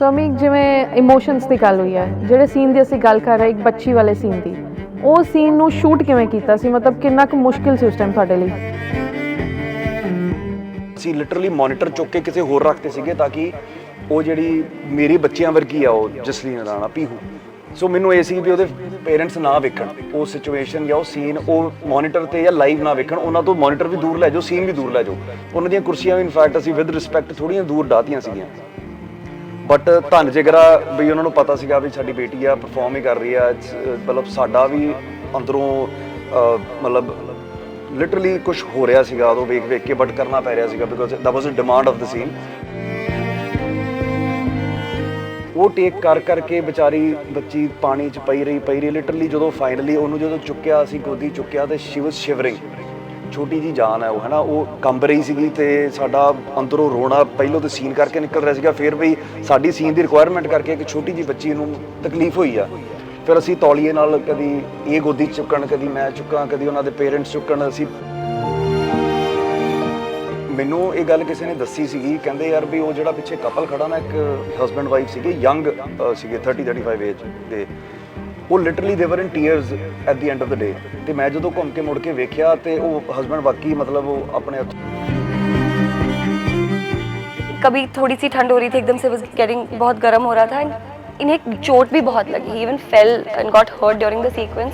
ਸੋ ਅਮੀ ਜਿਵੇਂ ਇਮੋਸ਼ਨਸ ਦੀ ਗੱਲ ਹੋਈ ਹੈ, ਜਿਹੜੇ ਸੀਨ ਦੀ ਅਸੀਂ ਗੱਲ ਕਰ ਰਹੇ ਇੱਕ ਬੱਚੀ ਵਾਲੇ ਸੀਨ ਦੀ, ਉਹ ਸੀਨ ਨੂੰ ਸ਼ੂਟ ਕਿਵੇਂ ਕੀਤਾ ਸੀ? ਮਤਲਬ ਕਿੰਨਾ ਕੁ ਮੁਸ਼ਕਿਲ ਸੀ ਉਸ ਟਾਈਮ ਤੁਹਾਡੇ ਲਈ? ਅਸੀਂ ਲਿਟਰਲੀ ਮੋਨੀਟਰ ਚੁੱਕ ਕੇ ਕਿਸੇ ਹੋਰ ਰੱਖਦੇ ਸੀਗੇ ਤਾਂ ਕਿ ਉਹ ਜਿਹੜੀ ਮੇਰੀ ਬੱਚਿਆਂ ਵਰਗੀ ਆ ਉਹ ਜਸਲੀਨ ਰਾਣਾ ਪੀਹੂ, ਸੋ ਮੈਨੂੰ ਇਹ ਸੀ ਵੀ ਉਹਦੇ ਪੇਰੈਂਟਸ ਨਾ ਵੇਖਣ ਉਹ ਸਿਚੁਏਸ਼ਨ ਜਾਂ ਉਹ ਸੀਨ, ਉਹ ਮੋਨੀਟਰ ਤੇ ਜਾਂ ਲਾਈਵ ਨਾ ਵੇਖਣ, ਉਹਨਾਂ ਤੋਂ ਮੋਨੀਟਰ ਵੀ ਦੂਰ ਲੈ ਜਾਓ, ਸੀਨ ਵੀ ਦੂਰ ਲੈ ਜਾਓ। ਉਹਨਾਂ ਦੀਆਂ ਕੁਰਸੀਆਂ ਵੀ ਇਨਫੈਕਟ ਅਸੀਂ ਵਿਦ ਰਿਸਪੈਕਟ ਥੋੜ੍ਹੀਆਂ ਦੂਰ ਡਾਹਤੀਆਂ ਸੀਗੀਆਂ, ਬਟ ਧੰਨ ਜਿਗਰਾ ਵੀ ਉਹਨਾਂ ਨੂੰ ਪਤਾ ਸੀਗਾ ਵੀ ਸਾਡੀ ਬੇਟੀ ਆ ਪਰਫਾਰਮ ਹੀ ਕਰ ਰਹੀ ਆ, ਮਤਲਬ ਸਾਡਾ ਵੀ ਅੰਦਰੋਂ ਮਤਲਬ ਲਿਟਰਲੀ ਕੁਝ ਹੋ ਰਿਹਾ ਸੀਗਾ ਉਦੋਂ ਵੇਖ ਕੇ, ਬਟ ਕਰਨਾ ਪੈ ਰਿਹਾ ਸੀਗਾ because that was a demand of the scene. ਉਹ ਟੇਕ ਕਰਕੇ ਵਿਚਾਰੀ ਬੱਚੀ ਪਾਣੀ 'ਚ ਪਈ ਰਹੀ ਲਿਟਰਲੀ ਜਦੋਂ ਫਾਈਨਲੀ ਉਹਨੂੰ ਜਦੋਂ ਚੁੱਕਿਆ, ਅਸੀਂ ਗੋਦੀ ਚੁੱਕਿਆ ਤੇ ਸ਼ੀ ਵਾਸ ਸ਼ਿਵਰਿੰਗ, ਛੋਟੀ ਜੀ ਜਾਨ ਹੈ ਉਹ, ਹੈ ਨਾ, ਉਹ ਕੰਬ ਰਹੀ ਸੀਗੀ ਤੇ ਸਾਡਾ ਅੰਦਰੋਂ ਰੋਣਾ ਪਹਿਲੋਂ ਤਾਂ ਸੀਨ ਕਰਕੇ ਨਿਕਲ ਰਿਹਾ ਸੀਗਾ, ਫਿਰ ਵੀ ਸਾਡੀ ਸੀਨ ਦੀ ਰਿਕੁਆਇਰਮੈਂਟ ਕਰਕੇ ਇੱਕ ਛੋਟੀ ਜੀ ਬੱਚੀ ਨੂੰ ਤਕਲੀਫ ਹੋਈ ਆ। ਫਿਰ ਅਸੀਂ ਤੌਲੀਏ ਨਾਲ ਕਦੀ ਇਹ ਗੋਦੀ ਚੁੱਕਣ, ਕਦੀ ਮੈਂ ਚੁੱਕਾਂ, ਕਦੀ ਉਹਨਾਂ ਦੇ ਪੇਰੈਂਟਸ ਚੁੱਕਣ। ਅਸੀਂ ਮੈਨੂੰ ਇਹ ਗੱਲ ਕਿਸੇ ਨੇ ਦੱਸੀ ਸੀਗੀ, ਕਹਿੰਦੇ ਯਾਰ ਵੀ ਉਹ ਜਿਹੜਾ ਪਿੱਛੇ ਕਪਲ ਖੜਾ ਨਾ, ਇੱਕ ਹਸਬੈਂਡ ਵਾਈਫ ਸੀਗੇ, ਯੰਗ ਸੀਗੇ 30-35 ਏਜ ਦੇ, ਉਹ literally they were in tears at the end of the day. ਤੇ ਮੈਂ ਜਦੋਂ ਘੁੰਮ ਕੇ ਮੁੜ ਕੇ ਵੇਖਿਆ ਤੇ ਉਹ ਹਸਬੈਂਡ ਵਾਕਈ ਮਤਲਬ ਉਹ ਆਪਣੇ कभी थोड़ी सी ठंड हो रही थी, एकदम से was getting बहुत गर्म हो रहा था, एंड इन्हें चोट भी बहुत लगी, he even fell and got hurt during the sequence,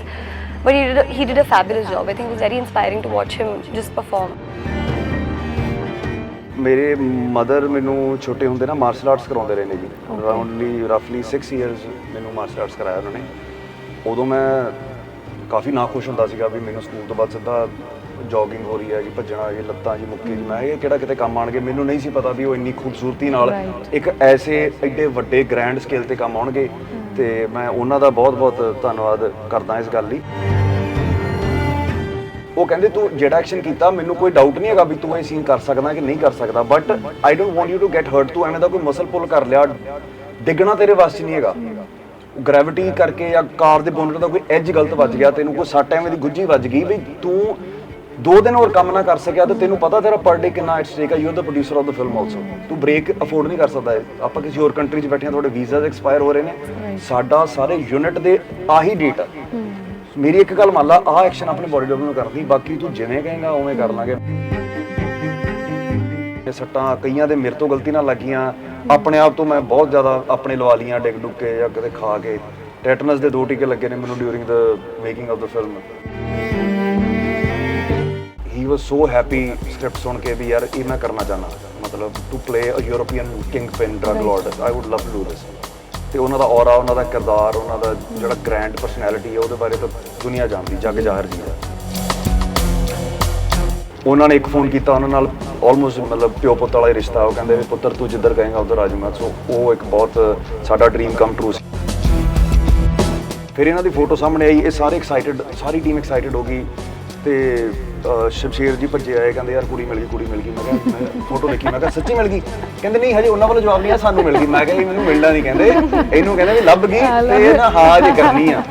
but he did a fabulous job. I think it was very inspiring to watch him just perform. ਮੇਰੇ ਮਦਰ ਮੈਨੂੰ ਛੋਟੇ ਹੁੰਦੇ ਨਾ ਮਾਰਸ਼ਲ ਆਰਟਸ ਕਰਾਉਂਦੇ ਰਹੇ ਨੇ ਜੀ, ਰਫਲੀ 6 ਇਅਰਸ ਮੈਨੂੰ ਮਾਰਸ਼ਲ ਆਰਟਸ ਕਰਾਇਆ ਉਹਨਾਂ ਨੇ। ਉਦੋਂ ਮੈਂ ਕਾਫੀ ਨਾਖੁਸ਼ ਹੁੰਦਾ ਸੀਗਾ ਵੀ ਮੈਨੂੰ ਸਕੂਲ ਤੋਂ ਬਾਅਦ ਸਿੱਧਾ ਜੋਗਿੰਗ ਹੋ ਰਹੀ ਹੈ ਜੀ, ਭੱਜਣਾ ਜੀ, ਲੱਤਾਂ ਜੀ ਮੁੱਕੀ ਜੀ, ਮੈਂ ਇਹ ਕਿਹੜਾ ਕਿਤੇ ਕੰਮ ਆਉਣਗੇ। ਮੈਨੂੰ ਨਹੀਂ ਸੀ ਪਤਾ ਵੀ ਉਹ ਇੰਨੀ ਖੂਬਸੂਰਤੀ ਨਾਲ ਇੱਕ ਐਸੇ ਐਡੇ ਵੱਡੇ ਗ੍ਰੈਂਡ ਸਕੇਲ ਤੇ ਕੰਮ ਆਉਣਗੇ, ਤੇ ਮੈਂ ਉਹਨਾਂ ਦਾ ਬਹੁਤ ਧੰਨਵਾਦ ਕਰਦਾ ਇਸ ਗੱਲ ਲਈ। ਉਹ ਕਹਿੰਦੇ ਤੂੰ ਜਿਹੜਾ ਐਕਸ਼ਨ ਕੀਤਾ ਮੈਨੂੰ ਕੋਈ ਡਾਊਟ ਨਹੀਂ ਹੈਗਾ ਵੀ ਤੂੰ ਇਹ ਸੀਨ ਕਰ ਸਕਦਾ ਕਿ ਨਹੀਂ ਕਰ ਸਕਦਾ, but I don't want you to get hurt. ਤੂੰ ਐਵੇਂ ਦਾ ਕੋਈ ਮਸਲ ਪੁੱਲ ਕਰ ਲਿਆ, ਡਿੱਗਣਾ ਤੇਰੇ ਵਾਸ 'ਚ ਨਹੀਂ ਹੈਗਾ। ਗ੍ਰੈਵਿਟੀ ਕਰਕੇ ਜਾਂ ਕਾਰ ਦੇ ਬੋਨਟ ਦਾ ਕੋਈ ਐਜ ਗਲਤ ਵੱਜ ਗਿਆ, ਤੈਨੂੰ ਕੋਈ ਸੱਟ ਐਵੇਂ ਦੀ ਗੁੱਝੀ ਵੱਜ ਗਈ ਵੀ ਤੂੰ 2 ਦਿਨ ਹੋਰ ਕੰਮ ਨਾ ਕਰ ਸਕਿਆ, ਤੇ ਤੈਨੂੰ ਪਤਾ ਤੇਰਾ ਪਰ ਡੇ ਕਿੰਨਾ ਐਟ ਸਟੇਕ ਹੈ, you are the producer of the film also, ਤੂੰ ਬ੍ਰੇਕ ਅਫੋਰਡ ਨਹੀਂ ਕਰ ਸਕਦਾ। ਆਪਾਂ ਕਿਸੇ ਹੋਰ ਕੰਟਰੀ 'ਚ ਬੈਠੇ ਹਾਂ, ਤੁਹਾਡੇ ਵੀਜ਼ਾਸ ਐਕਸਪਾਇਰ ਹੋ ਰਹੇ ਨੇ, ਸਾਡਾ ਸਾਰੇ ਯੂਨਿਟ ਦੇ ਆਹੀ ਡੇਟ ਆ। ਮੇਰੀ ਇੱਕ ਗੱਲ ਮੰਨ ਲਾ, ਆਹ ਐਕਸ਼ਨ ਆਪਣੇ ਬੋਡੀ ਡਬਲ ਨੂੰ ਕਰਦੀ, ਬਾਕੀ ਤੂੰ ਜਿਵੇਂ ਕਹੇਂਗਾ ਉਵੇਂ ਕਰ ਲਾਂਗੇ। ਸੱਟਾਂ ਕਈਆਂ ਦੇ ਮੇਰੇ ਤੋਂ ਗਲਤੀ ਨਾਲ ਲੱਗੀਆਂ, ਆਪਣੇ ਆਪ ਤੋਂ ਮੈਂ ਬਹੁਤ ਜ਼ਿਆਦਾ ਆਪਣੇ ਲਵਾ ਲੀਆਂ ਡਿੱਗ ਡੁੱਗ ਕੇ ਜਾਂ ਕਦੇ ਖਾ ਕੇ। ਟੈਟਨਸ ਦੇ 2 ਟੀਕੇ ਲੱਗੇ ਨੇ ਮੈਨੂੰ during the making of the film. He was so happy script ਸੁਣ ਕੇ ਵੀ ਯਾਰ ਇਹ ਮੈਂ ਕਰਨਾ ਚਾਹੁੰਦਾ, ਮਤਲਬ to play a European kingpin drug lord, I would love to do this. ਤੇ ਉਹਨਾਂ ਦਾ ਔਰਾ, ਉਹਨਾਂ ਦਾ ਕਿਰਦਾਰ, ਉਹਨਾਂ ਦਾ ਜਿਹੜਾ ਗ੍ਰੈਂਡ ਪਰਸਨੈਲਿਟੀ ਹੈ, ਉਹਦੇ ਬਾਰੇ ਤਾਂ ਦੁਨੀਆ ਜਾਣਦੀ, ਜੱਗ ਜ਼ਾਹਰ ਜੀ ਹੈ। ਉਹਨਾਂ ਨੇ ਇੱਕ ਫੋਨ ਕੀਤਾ, ਉਹਨਾਂ ਨਾਲ ਆਲਮੋਸਟ ਮਤਲਬ ਪਿਓ ਪੁੱਤ ਵਾਲਾ ਹੀ ਰਿਸ਼ਤਾ। ਉਹ ਕਹਿੰਦੇ ਵੀ ਪੁੱਤਰ ਤੂੰ ਜਿੱਧਰ ਕਹੇਂਗਾ ਉੱਧਰ ਆ ਜਾਊਂਗਾ। ਸੋ ਉਹ ਇੱਕ ਬਹੁਤ ਸਾਡਾ ਡ੍ਰੀਮ ਕਮ ਟਰੂ ਸੀ। ਫਿਰ ਇਹਨਾਂ ਦੀ ਫੋਟੋ ਸਾਹਮਣੇ ਆਈ, ਇਹ ਸਾਰੇ ਐਕਸਾਈਟਡ, ਸਾਰੀ ਟੀਮ ਐਕਸਾਈਟਡ ਹੋ ਗਈ, ਤੇ ਸ਼ਮਸ਼ੇਰ ਜੀ ਭੱਜੇ ਆਏ, ਕਹਿੰਦੇ ਯਾਰ ਕੁੜੀ ਮਿਲ ਗਈ। ਮੈਂ ਕਿਹਾ ਫੋਟੋ ਦੇਖੀ, ਮੈਂ ਕਿਹਾ ਸੱਚੀ ਮਿਲ ਗਈ? ਕਹਿੰਦੇ ਨਹੀਂ ਹਜੇ ਉਹਨਾਂ ਵੱਲੋਂ ਜਵਾਬ ਨਹੀਂ ਆ, ਸਾਨੂੰ ਮਿਲ ਗਈ। ਮੈਂ ਕਿਹਾ ਮੈਨੂੰ ਮਿਲਣਾ ਨਹੀਂ, ਕਹਿੰਦੇ ਇਹਨੂੰ ਕਹਿੰਦੇ ਵੀ ਲੱਭ ਗਈ ਤੇ ਇਹ ਨਾ ਹਾਂ ਜੇ ਕਰਨੀ ਆ।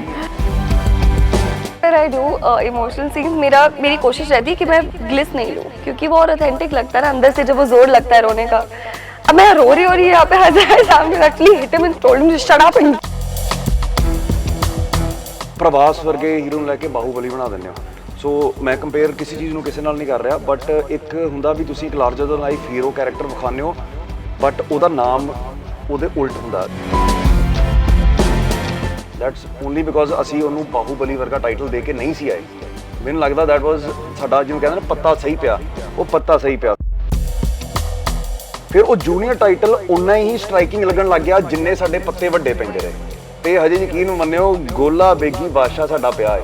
I do emotional scenes, मेरी कोशिश रहती है कि मैं ग्लिस नहीं लूँ, क्योंकि वो और ऑथेंटिक लगता है ना अंदर से, जब वो जोर लगता है रोने का। अब मैं रो रही हो रही है यहाँ पे हजारे सामने रखली hit him and told him to shut up. Prabhas ਵਰਗੇ ਹੀਰੋ ਨੂੰ ਲੈ ਕੇ ਬਾਹੂਬਲੀ ਬਣਾ ਦਿੰਦੇ ਹੋ। ਸੋ ਮੈਂ ਕੰਪੇਅਰ ਕਿਸੇ ਚੀਜ਼ ਨੂੰ ਕਿਸੇ ਨਾਲ ਨਹੀਂ ਕਰ ਰਿਹਾ, ਬਟ ਇੱਕ ਹੁੰਦਾ ਵੀ ਤੁਸੀਂ ਇੱਕ larger than life hero character ਵਿਖਾਉਂਦੇ ਹੋ, ਬਟ ਉਹਦਾ ਨਾਮ ਉਹਦੇ ਉਲਟ ਹੁੰਦਾ। ਦੈਟਸ ਓਨਲੀ ਬਿਕੋਜ਼ ਅਸੀਂ ਉਹਨੂੰ ਬਾਹੂਬਲੀ ਵਰਗਾ ਟਾਈਟਲ ਦੇ ਕੇ ਨਹੀਂ ਸੀ ਆਏ। ਮੈਨੂੰ ਲੱਗਦਾ ਦੈਟ ਵਾਜ਼ ਸਾਡਾ ਜਿਹਨੂੰ ਕਹਿੰਦੇ ਨਾ ਪੱਤਾ ਸਹੀ ਪਿਆ, ਉਹ ਪੱਤਾ ਸਹੀ ਪਿਆ। ਫਿਰ ਉਹ ਜੂਨੀਅਰ ਟਾਈਟਲ ਉਨਾ ਹੀ ਸਟਰਾਈਕਿੰਗ ਲੱਗਣ ਲੱਗ ਗਿਆ ਜਿੰਨੇ ਸਾਡੇ ਪੱਤੇ ਵੱਡੇ ਪੈਂਦੇ ਰਹੇ। ਤੇ ਹਜੇ ਯਕੀਨ ਮੰਨਿਓ ਗੋਲਾ ਬੇਗੀ ਬਾਦਸ਼ਾਹ ਸਾਡਾ ਪਿਆ ਹੈ।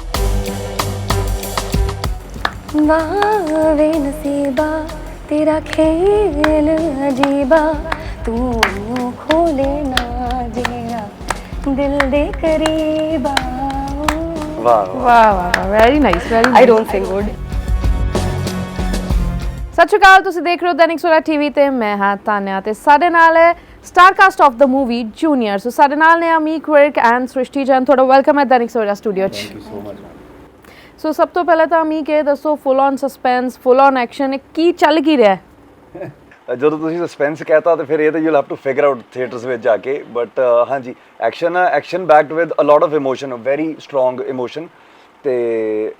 वे नसीबा तेरा खेल अजीबा, तू खोले ना जेरा दिल दे करीबा। ਵਾਹ ਵਾਹ, very nice, very. I don't sing good. ਸਤਿ ਸ਼੍ਰੀ ਅਕਾਲ, ਤੁਸੀਂ ਦੇਖ ਰਹੇ ਹੋ ਦੈਨਿਕ ਸਵੇਰਾ ਟੀਵੀ ਤੇ ਮੈਂ ਹਾਂ ਤਾਨਿਆ, ਤੇ ਸਾਡੇ ਨਾਲ ਹੈ star cast of the movie junior. So ਸਾਡੇ ਨਾਲ ਨੇ ਅਮੀਕ ਵਿਰਕ ਐਂਡ ਸ੍ਰਿਸ਼ਟੀ ਜੈਨ। ਤੁਹਾਡਾ ਵੈਲਕਮ ਹੈ ਦੈਨਿਕ ਸਵੇਰਾ ਸਟੂਡੀਓ 'ਚ। Thank you so much. So ਸਭ ਤੋਂ ਪਹਿਲਾਂ ਤਾਂ ਅਮੀਕ ਇਹ ਦੱਸੋ, full on suspense, full on action, ਕੀ ਚੱਲ ਕੀ ਰਿਹਾ? ਜਦੋਂ ਤੁਸੀਂ ਸਸਪੈਂਸ ਕਹਿਤਾ ਤੇ ਫਿਰ ਇਹ ਤਾਂ you have to figure out theatres ਵਿੱਚ ਜਾ ਕੇ ਬਟ ਹਾਂਜੀ action backed with a lot of emotion, very strong emotion. ਤੇ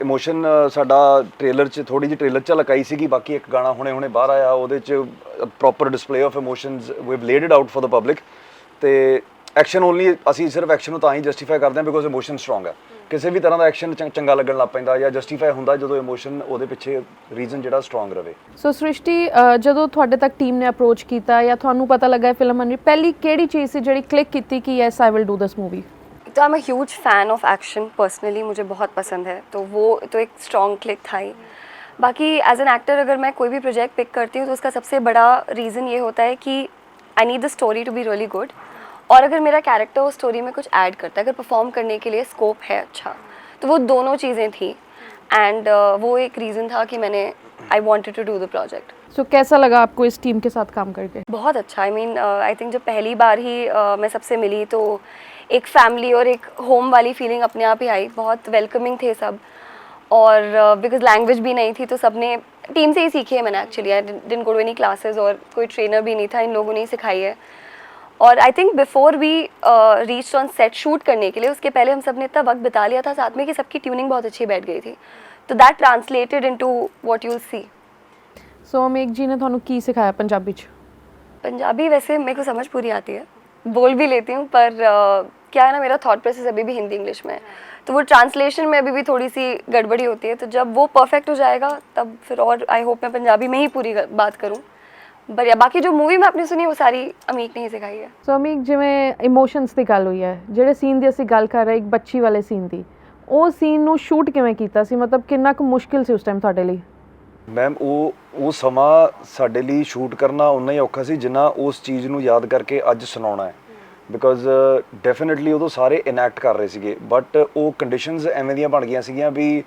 ਇਮੋਸ਼ਨ ਸਾਡਾ ਟ੍ਰੇਲਰ 'ਚ ਥੋੜੀ ਜਿਹੀ ਟ੍ਰੇਲਰ 'ਚ ਲਕਾਈ ਸੀਗੀ, ਬਾਕੀ ਇੱਕ ਗਾਣਾ ਹੁਣੇ ਬਾਹਰ ਆਇਆ ਉਹਦੇ 'ਚ proper display of emotions we have laid it out for the public. ਤੇ ਐਕਸ਼ਨ ਓਨਲੀ, ਅਸੀਂ ਸਿਰਫ ਐਕਸ਼ਨ ਨੂੰ ਤਾਂ ਹੀ ਜਸਟੀਫਾਈ ਕਰਦੇ ਹਾਂ ਬਿਕੋਜ਼ ਇਮੋਸ਼ਨ ਸਟਰੋਂਗ ਹੈ। ਕਿਸੇ ਵੀ ਤਰ੍ਹਾਂ ਦਾ ਐਕਸ਼ਨ ਚੰਗਾ ਲੱਗਣ ਲੱਗ ਪੈਂਦਾ ਜਾਂ ਜਸਟੀਫਾਈ ਹੁੰਦਾ ਜਦੋਂ ਇਮੋਸ਼ਨ ਉਹਦੇ ਪਿੱਛੇ ਰੀਜ਼ਨ ਜਿਹੜਾ ਸਟਰੋਂਗ ਰਵੇ। ਸੋ ਸ੍ਰਿਸ਼ਟੀ, ਜਦੋਂ ਤੁਹਾਡੇ ਤੱਕ ਟੀਮ ਨੇ ਅਪਰੋਚ ਕੀਤਾ ਜਾਂ ਤੁਹਾਨੂੰ ਪਤਾ ਲੱਗਾ ਫਿਲਮ ਬਣ ਰਹੀ, ਪਹਿਲੀ ਕਿਹੜੀ ਚੀਜ਼ ਸੀ ਜਿਹੜੀ ਕਲਿੱਕ ਕੀਤੀ कि yes I will do this movie? तो I am a huge fan of action, personally मुझे बहुत पसंद है, तो वो तो एक स्ट्रॉन्ग क्लिक था ही। बाकी एज एन एक्टर अगर मैं कोई भी प्रोजेक्ट पिक करती हूँ तो उसका सबसे बड़ा रीज़न ये होता है कि I need the story to be really good, और अगर मेरा कैरेक्टर उस स्टोरी में कुछ ऐड करता है, अगर परफॉर्म करने के लिए स्कोप है अच्छा, तो वो दोनों चीज़ें थी एंड वो एक रीज़न था कि मैंने I wanted to do the project. So कैसा लगा आपको इस टीम के साथ काम करके? बहुत अच्छा, आई मीन आई थिंक जब पहली बार ही मैं सबसे मिली तो एक फैमिली और एक होम वाली फीलिंग अपने आप ही आई। बहुत वेलकमिंग थे सब, और बिकॉज लैंग्वेज भी नहीं थी तो सब ने टीम से ही सीखी है मैंने actually. I didn't go to any classes और कोई ट्रेनर भी नहीं था, इन लोगों ने ही सिखाई है। और I think before we reach on set shoot करने के लिए, उसके पहले हम सब ने इतना वक्त बिता लिया था साथ में कि सबकी ट्यूनिंग बहुत अच्छी बैठ गई थी, तो that translated into what you see. So Amik ji ने ਤੁਹਾਨੂੰ ਕੀ ਸਿਖਾਇਆ ਪੰਜਾਬੀ ਚ? पंजाबी वैसे मेरे को समझ पूरी आती है, बोल भी लेती हूँ, पर क्या है ना, मेरा थॉट प्रोसेस अभी भी हिंदी इंग्लिश में है, तो वो ट्रांसलेशन में अभी भी थोड़ी सी गड़बड़ी होती है। तो जब वो परफेक्ट हो जाएगा तब फिर और आई होप मैं पंजाबी में ही पूरी बात करूँ। पर या बाकी जो मूवी में आपने सुनी वो सारी अमीक ने ही सिखाई है। ਸੋ ਅਮੀਕ, ਜਿਵੇਂ ਇਮੋਸ਼ਨਸ ਦੀ ਗੱਲ ਹੋਈ ਹੈ, ਜਿਹੜੇ ਸੀਨ ਦੀ ਅਸੀਂ ਗੱਲ ਕਰ ਰਹੇ ਇੱਕ ਬੱਚੀ ਵਾਲੇ ਸੀਨ ਦੀ, ਉਹ ਸੀਨ ਨੂੰ ਸ਼ੂਟ ਕਿਵੇਂ ਕੀਤਾ ਸੀ? ਮਤਲਬ ਕਿੰਨਾ ਕੁ ਮੁਸ਼ਕਿਲ ਸੀ ਉਸ ਟਾਈਮ ਤੁਹਾਡੇ ਲਈ? ਮੈਮ ਉਹ ਸਮਾਂ ਸਾਡੇ ਲਈ ਸ਼ੂਟ ਕਰਨਾ ਉਨਾ ਹੀ ਔਖਾ ਸੀ ਜਿੰਨਾ ਉਸ ਚੀਜ਼ ਨੂੰ ਯਾਦ ਕਰਕੇ ਅੱਜ ਸੁਣਾਉਣਾ ਹੈ, ਬਿਕੋਜ਼ ਡੈਫੀਨਿਟਲੀ ਉਦੋਂ ਸਾਰੇ ਇਨੈਕਟ ਕਰ ਰਹੇ ਸੀਗੇ, ਬਟ ਉਹ ਕੰਡੀਸ਼ਨਸ ਐਵੇਂ ਦੀਆਂ ਬਣ ਗਈਆਂ ਸੀਗੀਆਂ ਵੀ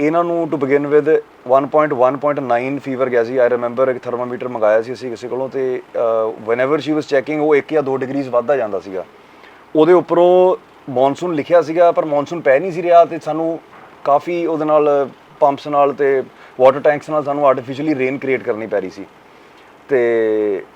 ਇਹਨਾਂ ਨੂੰ ਟੂ ਬਿਗਿਨ ਵਿਦ 1.9 ਫੀਵਰ ਗਿਆ ਸੀ। ਆਈ ਰਿਮੈਂਬਰ ਇੱਕ ਥਰਮਾਮੀਟਰ ਮੰਗਾਇਆ ਸੀ ਅਸੀਂ ਕਿਸੇ ਕੋਲੋਂ, ਤੇ ਵੈਨਐਵਰ ਸ਼ੀ ਵਾਸ ਚੈਕਿੰਗ ਉਹ 1 ਜਾਂ 2 ਡਿਗਰੀਜ਼ ਵੱਧਦਾ ਜਾਂਦਾ ਸੀਗਾ। ਉਹਦੇ ਉੱਪਰੋਂ ਮੌਨਸੂਨ ਲਿਖਿਆ ਸੀਗਾ ਪਰ ਮੌਨਸੂਨ ਪੈ ਨਹੀਂ ਸੀ ਰਿਹਾ, ਤੇ ਸਾਨੂੰ ਕਾਫੀ ਉਹਦੇ ਨਾਲ ਪੰਪਸ ਨਾਲ ਤੇ ਵਾਟਰ ਟੈਂਕਸ ਨਾਲ ਸਾਨੂੰ ਆਰਟੀਫਿਸ਼ੀਅਲੀ ਰੇਨ ਕ੍ਰੀਏਟ ਕਰਨੀ ਪੈ ਰਹੀ ਸੀ। ਤੇ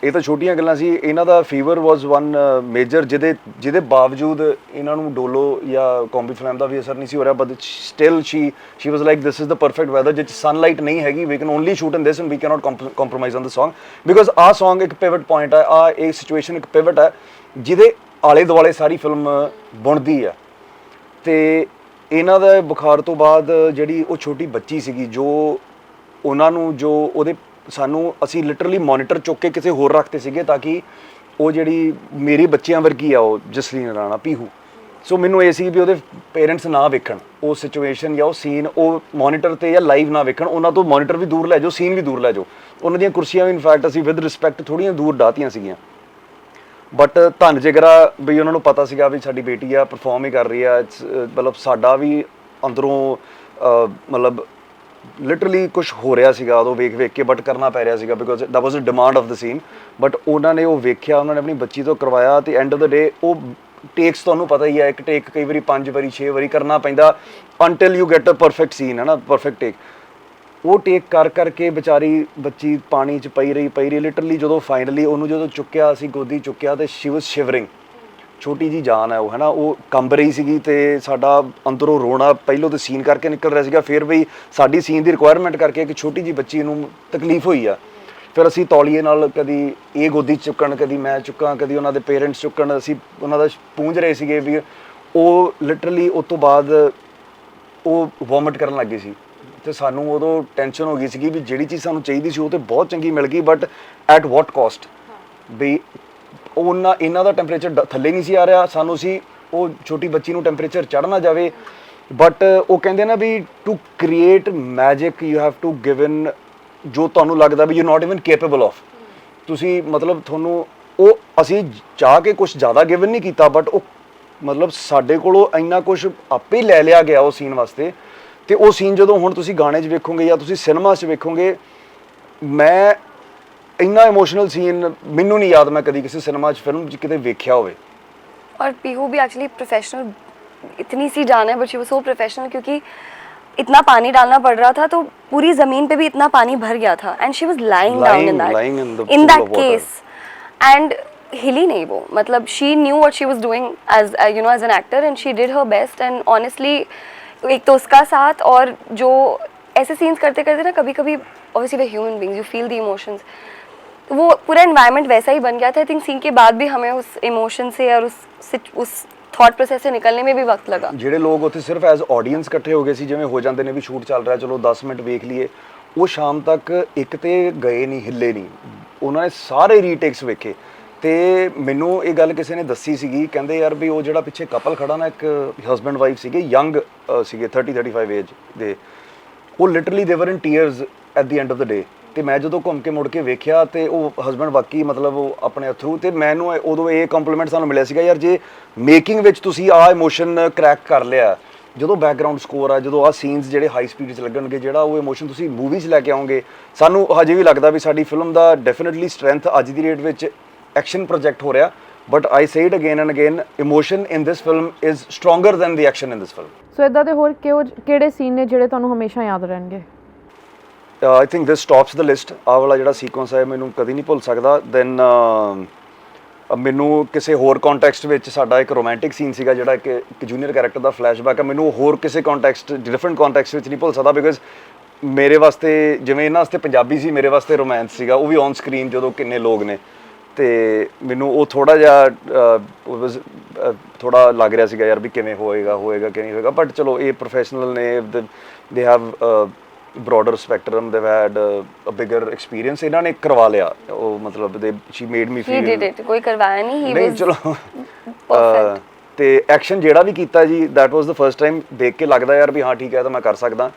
ਇਹ ਤਾਂ ਛੋਟੀਆਂ ਗੱਲਾਂ ਸੀ। ਇਹਨਾਂ ਦਾ ਫੀਵਰ ਵਾਜ਼ ਵਨ ਮੇਜਰ ਜਿਹਦੇ ਬਾਵਜੂਦ ਇਹਨਾਂ ਨੂੰ ਡੋਲੋ ਜਾਂ ਕੰਬੀ ਫਲੈਮ ਦਾ ਵੀ ਅਸਰ ਨਹੀਂ ਸੀ ਹੋ ਰਿਹਾ, but still she was like this is the perfect weather, which sunlight ਨਹੀਂ ਹੈਗੀ, we can only shoot in this and we cannot compromise on the song, because ਆਹ ਸੌਂਗ ਇੱਕ ਪਿਵਟ ਪੁਆਇੰਟ ਹੈ, ਇਹ ਸਿਚੁਏਸ਼ਨ ਇੱਕ ਪਿਵਟ ਹੈ ਜਿਹਦੇ ਆਲੇ ਦੁਆਲੇ ਸਾਰੀ ਫਿਲਮ ਬੁਣਦੀ ਆ। ਤੇ ਇਹਨਾਂ ਦਾ ਬੁਖਾਰ ਤੋਂ ਬਾਅਦ ਜਿਹੜੀ ਉਹ ਛੋਟੀ ਬੱਚੀ ਸੀਗੀ, ਜੋ ਉਹਨਾਂ ਨੂੰ ਜੋ ਉਹਦੇ ਸਾਨੂੰ ਅਸੀਂ ਲਿਟਰਲੀ ਮੋਨੀਟਰ ਚੁੱਕ ਕੇ ਕਿਸੇ ਹੋਰ ਰੱਖਤੇ ਸੀਗੇ ਤਾਂ ਕਿ ਉਹ ਜਿਹੜੀ ਮੇਰੀ ਬੱਚਿਆਂ ਵਰਗੀ ਆ ਉਹ ਜਸਲੀਨ ਰਾਣਾ ਪੀਹੂ, ਸੋ ਮੈਨੂੰ ਇਹ ਸੀ ਵੀ ਉਹਦੇ ਪੇਰੈਂਟਸ ਨਾ ਵੇਖਣ ਉਹ ਸਿਚੁਏਸ਼ਨ ਜਾਂ ਉਹ ਸੀਨ, ਉਹ ਮੋਨੀਟਰ ਤੇ ਜਾਂ ਲਾਈਵ ਨਾ ਵੇਖਣ, ਉਹਨਾਂ ਤੋਂ ਮੋਨੀਟਰ ਵੀ ਦੂਰ ਲੈ ਜਾਓ, ਸੀਨ ਵੀ ਦੂਰ ਲੈ ਜਾਓ। ਉਹਨਾਂ ਦੀਆਂ ਕੁਰਸੀਆਂ ਵੀ ਇਨਫੈਕਟ ਅਸੀਂ ਵਿਦ ਰਿਸਪੈਕਟ ਥੋੜ੍ਹੀਆਂ ਦੂਰ ਡਾਹਤੀਆਂ ਸੀਗੀਆਂ, ਬਟ ਧੰਨ ਜਿਗਰਾ ਵੀ ਉਹਨਾਂ ਨੂੰ ਪਤਾ ਸੀਗਾ ਵੀ ਸਾਡੀ ਬੇਟੀ ਆ, ਪਰਫਾਰਮ ਹੀ ਕਰ ਰਹੀ ਆ। ਮਤਲਬ ਸਾਡਾ ਵੀ ਅੰਦਰੋਂ ਮਤਲਬ ਲਿਟਰਲੀ ਕੁਛ ਹੋ ਰਿਹਾ ਸੀਗਾ ਉਦੋਂ ਵੇਖ ਕੇ, ਬਟ ਕਰਨਾ ਪੈ ਰਿਹਾ ਸੀਗਾ because that was a demand of the scene. But ਉਹਨਾਂ ਨੇ ਉਹ ਵੇਖਿਆ, ਉਹਨਾਂ ਨੇ ਆਪਣੀ ਬੱਚੀ ਤੋਂ ਕਰਵਾਇਆ, ਤੇ ਐਂਡ ਆਫ ਦ ਡੇ ਉਹ ਟੇਕਸ ਤੁਹਾਨੂੰ ਪਤਾ ਹੀ ਹੈ, ਇੱਕ ਟੇਕ ਕਈ ਵਾਰੀ 5 ਵਾਰੀ 6 ਵਾਰੀ ਕਰਨਾ ਪੈਂਦਾ until you get a perfect scene, ਹੈ ਨਾ, ਪਰਫੈਕਟ ਟੇਕ। ਉਹ ਟੇਕ ਕਰਕੇ ਵਿਚਾਰੀ ਬੱਚੀ ਪਾਣੀ 'ਚ ਪਈ ਰਹੀ ਲਿਟਰਲੀ। ਜਦੋਂ ਫਾਈਨਲੀ ਉਹਨੂੰ ਜਦੋਂ ਚੁੱਕਿਆ, ਅਸੀਂ ਗੋਦੀ ਚੁੱਕਿਆ, ਤੇ ਸ਼ੀ ਵਾਜ਼ ਸ਼ਿਵਰਿੰਗ, ਛੋਟੀ ਜੀ ਜਾਨ ਹੈ ਉਹ, ਹੈ ਨਾ, ਉਹ ਕੰਬ ਰਹੀ ਸੀਗੀ, ਤੇ ਸਾਡਾ ਅੰਦਰੋਂ ਰੋਣਾ ਪਹਿਲੋਂ ਤਾਂ ਸੀਨ ਕਰਕੇ ਨਿਕਲ ਰਿਹਾ ਸੀਗਾ, ਫਿਰ ਵੀ ਸਾਡੀ ਸੀਨ ਦੀ ਰਿਕੁਆਇਰਮੈਂਟ ਕਰਕੇ ਇੱਕ ਛੋਟੀ ਜੀ ਬੱਚੀ ਨੂੰ ਤਕਲੀਫ ਹੋਈ ਆ। ਫਿਰ ਅਸੀਂ ਤੌਲੀਏ ਨਾਲ ਕਦੀ ਇਹ ਗੋਦੀ ਚੁੱਕਣ, ਕਦੀ ਮੈਂ ਚੁੱਕਾਂ, ਕਦੀ ਉਹਨਾਂ ਦੇ ਪੇਰੈਂਟਸ ਚੁੱਕਣ, ਅਸੀਂ ਉਹਨਾਂ ਦਾ ਪੂੰਝ ਰਹੇ ਸੀਗੇ ਵੀ ਉਹ ਲਿਟਰਲੀ। ਉਸ ਤੋਂ ਬਾਅਦ ਉਹ ਵੋਮਿਟ ਕਰਨ ਲੱਗ ਗਈ ਸੀ, ਤੇ ਸਾਨੂੰ ਉਦੋਂ ਟੈਨਸ਼ਨ ਹੋ ਗਈ ਸੀਗੀ ਵੀ ਜਿਹੜੀ ਚੀਜ਼ ਸਾਨੂੰ ਚਾਹੀਦੀ ਸੀ ਉਹ ਤਾਂ ਬਹੁਤ ਚੰਗੀ ਮਿਲ ਗਈ, ਬਟ ਐਟ ਵਾਟ ਕਾਸਟ, ਵੀ ਇਹਨਾਂ ਦਾ ਟੈਂਪਰੇਚਰ ਥੱਲੇ ਨਹੀਂ ਸੀ ਆ ਰਿਹਾ, ਸਾਨੂੰ ਸੀ ਉਹ ਛੋਟੀ ਬੱਚੀ ਨੂੰ ਟੈਂਪਰੇਚਰ ਚੜ੍ਹ ਨਾ ਜਾਵੇ। ਬਟ ਉਹ ਕਹਿੰਦੇ ਨਾ ਵੀ to create magic you have to given ਜੋ ਤੁਹਾਨੂੰ ਲੱਗਦਾ ਵੀ you not even capable of, ਤੁਸੀਂ ਮਤਲਬ ਤੁਹਾਨੂੰ ਉਹ ਅਸੀਂ ਚਾਹ ਕੇ ਕੁਛ ਜ਼ਿਆਦਾ ਗਿਵਨ ਨਹੀਂ ਕੀਤਾ, ਬਟ ਉਹ ਮਤਲਬ ਸਾਡੇ ਕੋਲੋਂ ਇੰਨਾ ਕੁਛ ਆਪੇ ਹੀ ਲੈ ਲਿਆ ਗਿਆ ਉਹ ਸੀਨ ਵਾਸਤੇ। ਤੇ ਉਹ ਸੀਨ ਜਦੋਂ ਹੁਣ ਤੁਸੀਂ ਗਾਣੇ 'ਚ ਵੇਖੋਗੇ ਜਾਂ ਤੁਸੀਂ ਸਿਨੇਮਾ 'ਚ ਵੇਖੋਗੇ, ਮੈਂ ਇੰਨਾ ਇਮੋਸ਼ਨਲ ਸੀਨ ਮੈਨੂੰ ਨਹੀਂ ਯਾਦ ਮੈਂ ਕਦੀ ਕਿਸੇ ਸਿਨੇਮਾ 'ਚ ਫਿਲਮ 'ਚ ਕਿਤੇ ਵੇਖਿਆ ਹੋਵੇ। और पीहू भी एक्चुअली प्रोफेशनल इतनी सी जान है, but she was so professional, क्योंकि इतना पानी डालना पड़ रहा था, तो पूरी जमीन पे भी इतना पानी भर गया था, and she was lying down in that case, and हिली नहीं वो, मतलब she knew what she was doing as you know as an actor, and she did her best, and honestly एक तो उसका साथ, और जो ऐसे सीन्स करते करते ना कभी कभी obviously the human beings, you feel the emotions, तो वो पूरा एनवायरनमेंट वैसा ही बन गया था। आई थिंक सीन के बाद भी हमें उस इमोशन से और उस थॉट प्रोसेस से निकलने में भी वक्त लगा। ਜਿਹੜੇ ਲੋਕ ਉੱਥੇ ਸਿਰਫ ਐਜ਼ ਆਡੀਅנס ਇਕੱਠੇ ਹੋ ਗਏ ਸੀ, ਜਿਵੇਂ ਹੋ ਜਾਂਦੇ ਨੇ ਵੀ ਸ਼ੂਟ ਚੱਲ ਰਿਹਾ ਚਲੋ 10 ਮਿੰਟ ਵੇਖ ਲਈਏ, ਉਹ ਸ਼ਾਮ ਤੱਕ ਇੱਕ ਤੇ ਗਏ ਨਹੀਂ, ਹਿੱਲੇ ਨਹੀਂ, ਉਹਨਾਂ ਨੇ ਸਾਰੇ ਰੀਟੇਕਸ ਵੇਖੇ। ਤੇ ਮੈਨੂੰ ਇਹ ਗੱਲ ਕਿਸੇ ਨੇ ਦੱਸੀ ਸੀਗੀ, ਕਹਿੰਦੇ ਯਾਰ ਵੀ ਉਹ ਜਿਹੜਾ ਪਿੱਛੇ ਕਪਲ ਖੜਾ ਨਾ, ਇੱਕ ਹਸਬੈਂਡ ਵਾਈਫ ਸੀਗੇ, ਯੰਗ ਸੀਗੇ 30-35 ਏਜ ਦੇ, ਉਹ literally they were in tears at the end of the day. ਤੇ ਮੈਂ ਜਦੋਂ ਘੁੰਮ ਕੇ ਮੁੜ ਕੇ ਵੇਖਿਆ ਤੇ ਉਹ ਹਸਬੈਂਡ ਵਾਕਈ ਮਤਲਬ ਉਹ ਆਪਣੇ ਅਥਰੂ, ਤੇ ਮੈਨੂੰ ਉਦੋਂ ਇਹ ਕੰਪਲੀਮੈਂਟ ਸਾਨੂੰ ਮਿਲਿਆ ਸੀਗਾ, ਯਾਰ ਜੇ ਮੇਕਿੰਗ ਵਿੱਚ ਤੁਸੀਂ ਆਹ ਇਮੋਸ਼ਨ ਕਰੈਕ ਕਰ ਲਿਆ, ਜਦੋਂ ਬੈਕਗਰਾਊਂਡ ਸਕੋਰ ਆ, ਜਦੋਂ ਆਹ ਸੀਨਸ ਜਿਹੜੇ ਹਾਈ ਸਪੀਡ 'ਚ ਲੱਗਣਗੇ, ਜਿਹੜਾ ਉਹ ਇਮੋਸ਼ਨ ਤੁਸੀਂ ਮੂਵੀ 'ਚ ਲੈ ਕੇ ਆਓਗੇ, ਸਾਨੂੰ ਹਜੇ ਵੀ ਲੱਗਦਾ ਵੀ ਸਾਡੀ ਫਿਲਮ ਦਾ ਡੈਫੀਨਿਟਲੀ ਸਟਰੈਂਥ ਅੱਜ ਦੀ ਡੇਟ ਵਿੱਚ ਐਕਸ਼ਨ ਪ੍ਰੋਜੈਕਟ ਹੋ ਰਿਹਾ, but I say it again and again, emotion in this film is stronger than the action in this film. So ਇਦਾਂ ਦੇ ਹੋਰ ਕਿਹੜੇ ਸੀਨ ਨੇ ਜਿਹੜੇ ਤੁਹਾਨੂੰ ਹਮੇਸ਼ਾ ਯਾਦ ਰਹਿਣਗੇ? I think this tops the list. ਆਹ ਵਾਲਾ ਜਿਹੜਾ ਸੀਕੁਐਂਸ ਹੈ ਮੈਨੂੰ ਕਦੀ ਨਹੀਂ ਭੁੱਲ ਸਕਦਾ। ਦੈਨ ਮੈਨੂੰ ਕਿਸੇ ਹੋਰ ਕੰਟੈਕਸਟ ਵਿੱਚ ਸਾਡਾ ਇੱਕ ਰੋਮਾਂਟਿਕ ਸੀਨ ਸੀਗਾ, ਜਿਹੜਾ ਇੱਕ ਜੂਨੀਅਰ ਕੈਰੈਕਟਰ ਦਾ ਫਲੈਸ਼ਬੈਕ ਹੈ, ਮੈਨੂੰ ਹੋਰ ਕਿਸੇ ਕੰਟੈਕਸਟ ਡਿਫਰੈਂਟ ਕੰਟੈਕਸਟ ਵਿੱਚ ਨਹੀਂ ਭੁੱਲ ਸਕਦਾ, ਬਿਕਾਜ਼ ਮੇਰੇ ਵਾਸਤੇ ਜਿਵੇਂ ਇਹਨਾਂ ਵਾਸਤੇ ਪੰਜਾਬੀ ਸੀ, ਮੇਰੇ ਵਾਸਤੇ ਰੋਮਾਂਸ ਸੀਗਾ, ਉਹ ਵੀ ਔਨ ਸਕਰੀਨ ਜਦੋਂ ਕਿੰਨੇ ਲੋਕ ਨੇ, ਤੇ ਮੈਨੂੰ ਉਹ ਥੋੜਾ ਜਿਹਾ ਥੋੜਾ ਲੱਗ ਰਿਹਾ ਸੀਗਾ ਯਾਰ ਵੀ ਕਿਵੇਂ ਹੋਏਗਾ ਕਿ ਨਹੀਂ ਹੋਏਗਾ, ਬਟ ਚਲੋ ਇਹ ਪ੍ਰੋਫੈਸ਼ਨਲ ਨੇ, they have broader spectrum, they've had a bigger experience, ਇਹਨਾਂ ਨੇ ਕਰਵਾ ਲਿਆ ਉਹ, ਮਤਲਬ she made me feel, he did it, ਕੋਈ ਕਰਵਾਇਆ ਨਹੀਂ, he was ਚਲੋ perfect। ਤੇ ਐਕਸ਼ਨ ਜਿਹੜਾ ਵੀ ਕੀਤਾ ਜੀ, that was the first time ਦੇਖ ਕੇ ਲੱਗਦਾ ਯਾਰ ਵੀ ਹਾਂ ਠੀਕ ਹੈ ਤਾਂ ਮੈਂ ਕਰ ਸਕਦਾ,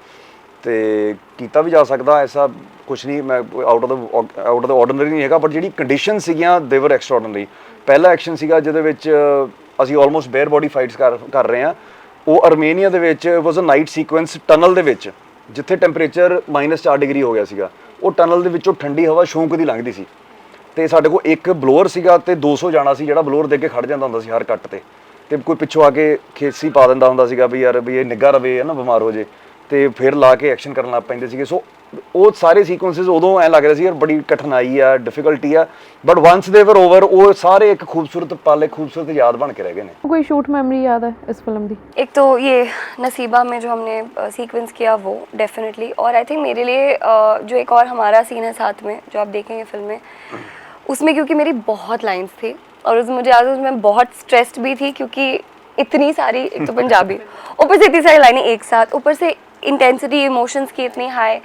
ਤੇ ਕੀਤਾ ਵੀ ਜਾ ਸਕਦਾ, ਐਸਾ ਕੁਝ ਨਹੀਂ, ਮੈਂ ਆਊਟ ਆਫ ਦਾ ਆਰਡੀਨਰੀ ਨਹੀਂ ਹੈਗਾ, ਬਟ ਜਿਹੜੀ ਕੰਡੀਸ਼ਨ ਸੀਗੀਆਂ ਦੇ ਵਰ ਐਕਸਟਰਾਆਰਡੀਨਰੀ। ਪਹਿਲਾ ਐਕਸ਼ਨ ਸੀਗਾ ਜਿਹਦੇ ਵਿੱਚ ਅਸੀਂ ਆਲਮੋਸਟ ਬੇਅਰ ਬੋਡੀ ਫਾਈਟਸ ਕਰ ਰਹੇ ਹਾਂ, ਉਹ ਅਰਮੇਨੀਆ ਦੇ ਵਿੱਚ ਵਾਸ ਅ ਨਾਈਟ ਸੀਕੁਐਂਸ ਟਨਲ ਦੇ ਵਿੱਚ, ਜਿੱਥੇ ਟੈਂਪਰੇਚਰ -4 ਡਿਗਰੀ ਹੋ ਗਿਆ ਸੀਗਾ, ਉਹ ਟਨਲ ਦੇ ਵਿੱਚੋਂ ਠੰਡੀ ਹਵਾ ਸ਼ੌਂਕ ਦੀ ਲੰਘਦੀ ਸੀ, ਤੇ ਸਾਡੇ ਕੋਲ ਇੱਕ ਬਲੋਅਰ ਸੀਗਾ ਤੇ 200 ਜਾਣਾ ਸੀ ਜਿਹੜਾ ਬਲੋਅਰ ਦੇ ਕੇ ਖੜ ਜਾਂਦਾ ਹੁੰਦਾ ਸੀ ਹਰ ਕੱਟ ਤੇ ਕੋਈ ਪਿੱਛੋਂ ਆ ਕੇ ਖੇਸੀ ਪਾ ਦਿੰਦਾ ਹੁੰਦਾ ਸੀਗਾ ਵੀ ਯਾਰ ਵੀ ਇਹ ਨਿੱਘਾ ਰਵੇ ਹੈ ਨਾ, ਬਿਮਾਰ ਹੋ ਜੇ, ਤੇ ਫਿਰ ਲਾ ਕੇ ਐਕਸ਼ਨ ਕਰਨ ਲੱਗ ਪੈਂਦੇ ਸੀਗੇ। ਸੋ ਉਹ ਸਾਰੇ ਸੀਕੁਐਂਸਿਸ ਉਦੋਂ ਐਂ ਲੱਗ ਰਿਹਾ ਸੀ ਯਾਰ ਬੜੀ ਕਠਿਨਾਈ ਆ, ਡਿਫਿਕਲਟੀ ਆ, ਬਟ ਵੰਸ ਦੇ ਵਰ ਓਵਰ, ਉਹ ਸਾਰੇ ਇੱਕ ਖੂਬਸੂਰਤ ਪਲ, ਇੱਕ ਖੂਬਸੂਰਤ ਯਾਦ ਬਣ ਕੇ ਰਹਿ ਗਏ ਨੇ। कोई शूट मेमोरी याद है इस फिल्म की? एक तो ये नसीबा में जो हमने सीक्वेंस किया वो डेफिनेटली, और आई थिंक मेरे लिए जो एक और हमारा सीन है साथ में जो आप देखेंगे फिल्म में, उसमें क्योंकि मेरी बहुत लाइंस थी और मुझे याद है मैं बहुत स्ट्रेस्ड भी थी, क्योंकि इतनी सारी, एक तो पंजाबी ऊपर से इतनी सारी लाइनें एक साथ, ऊपर से इंटेंसिटी इमोशंस की इतनी high,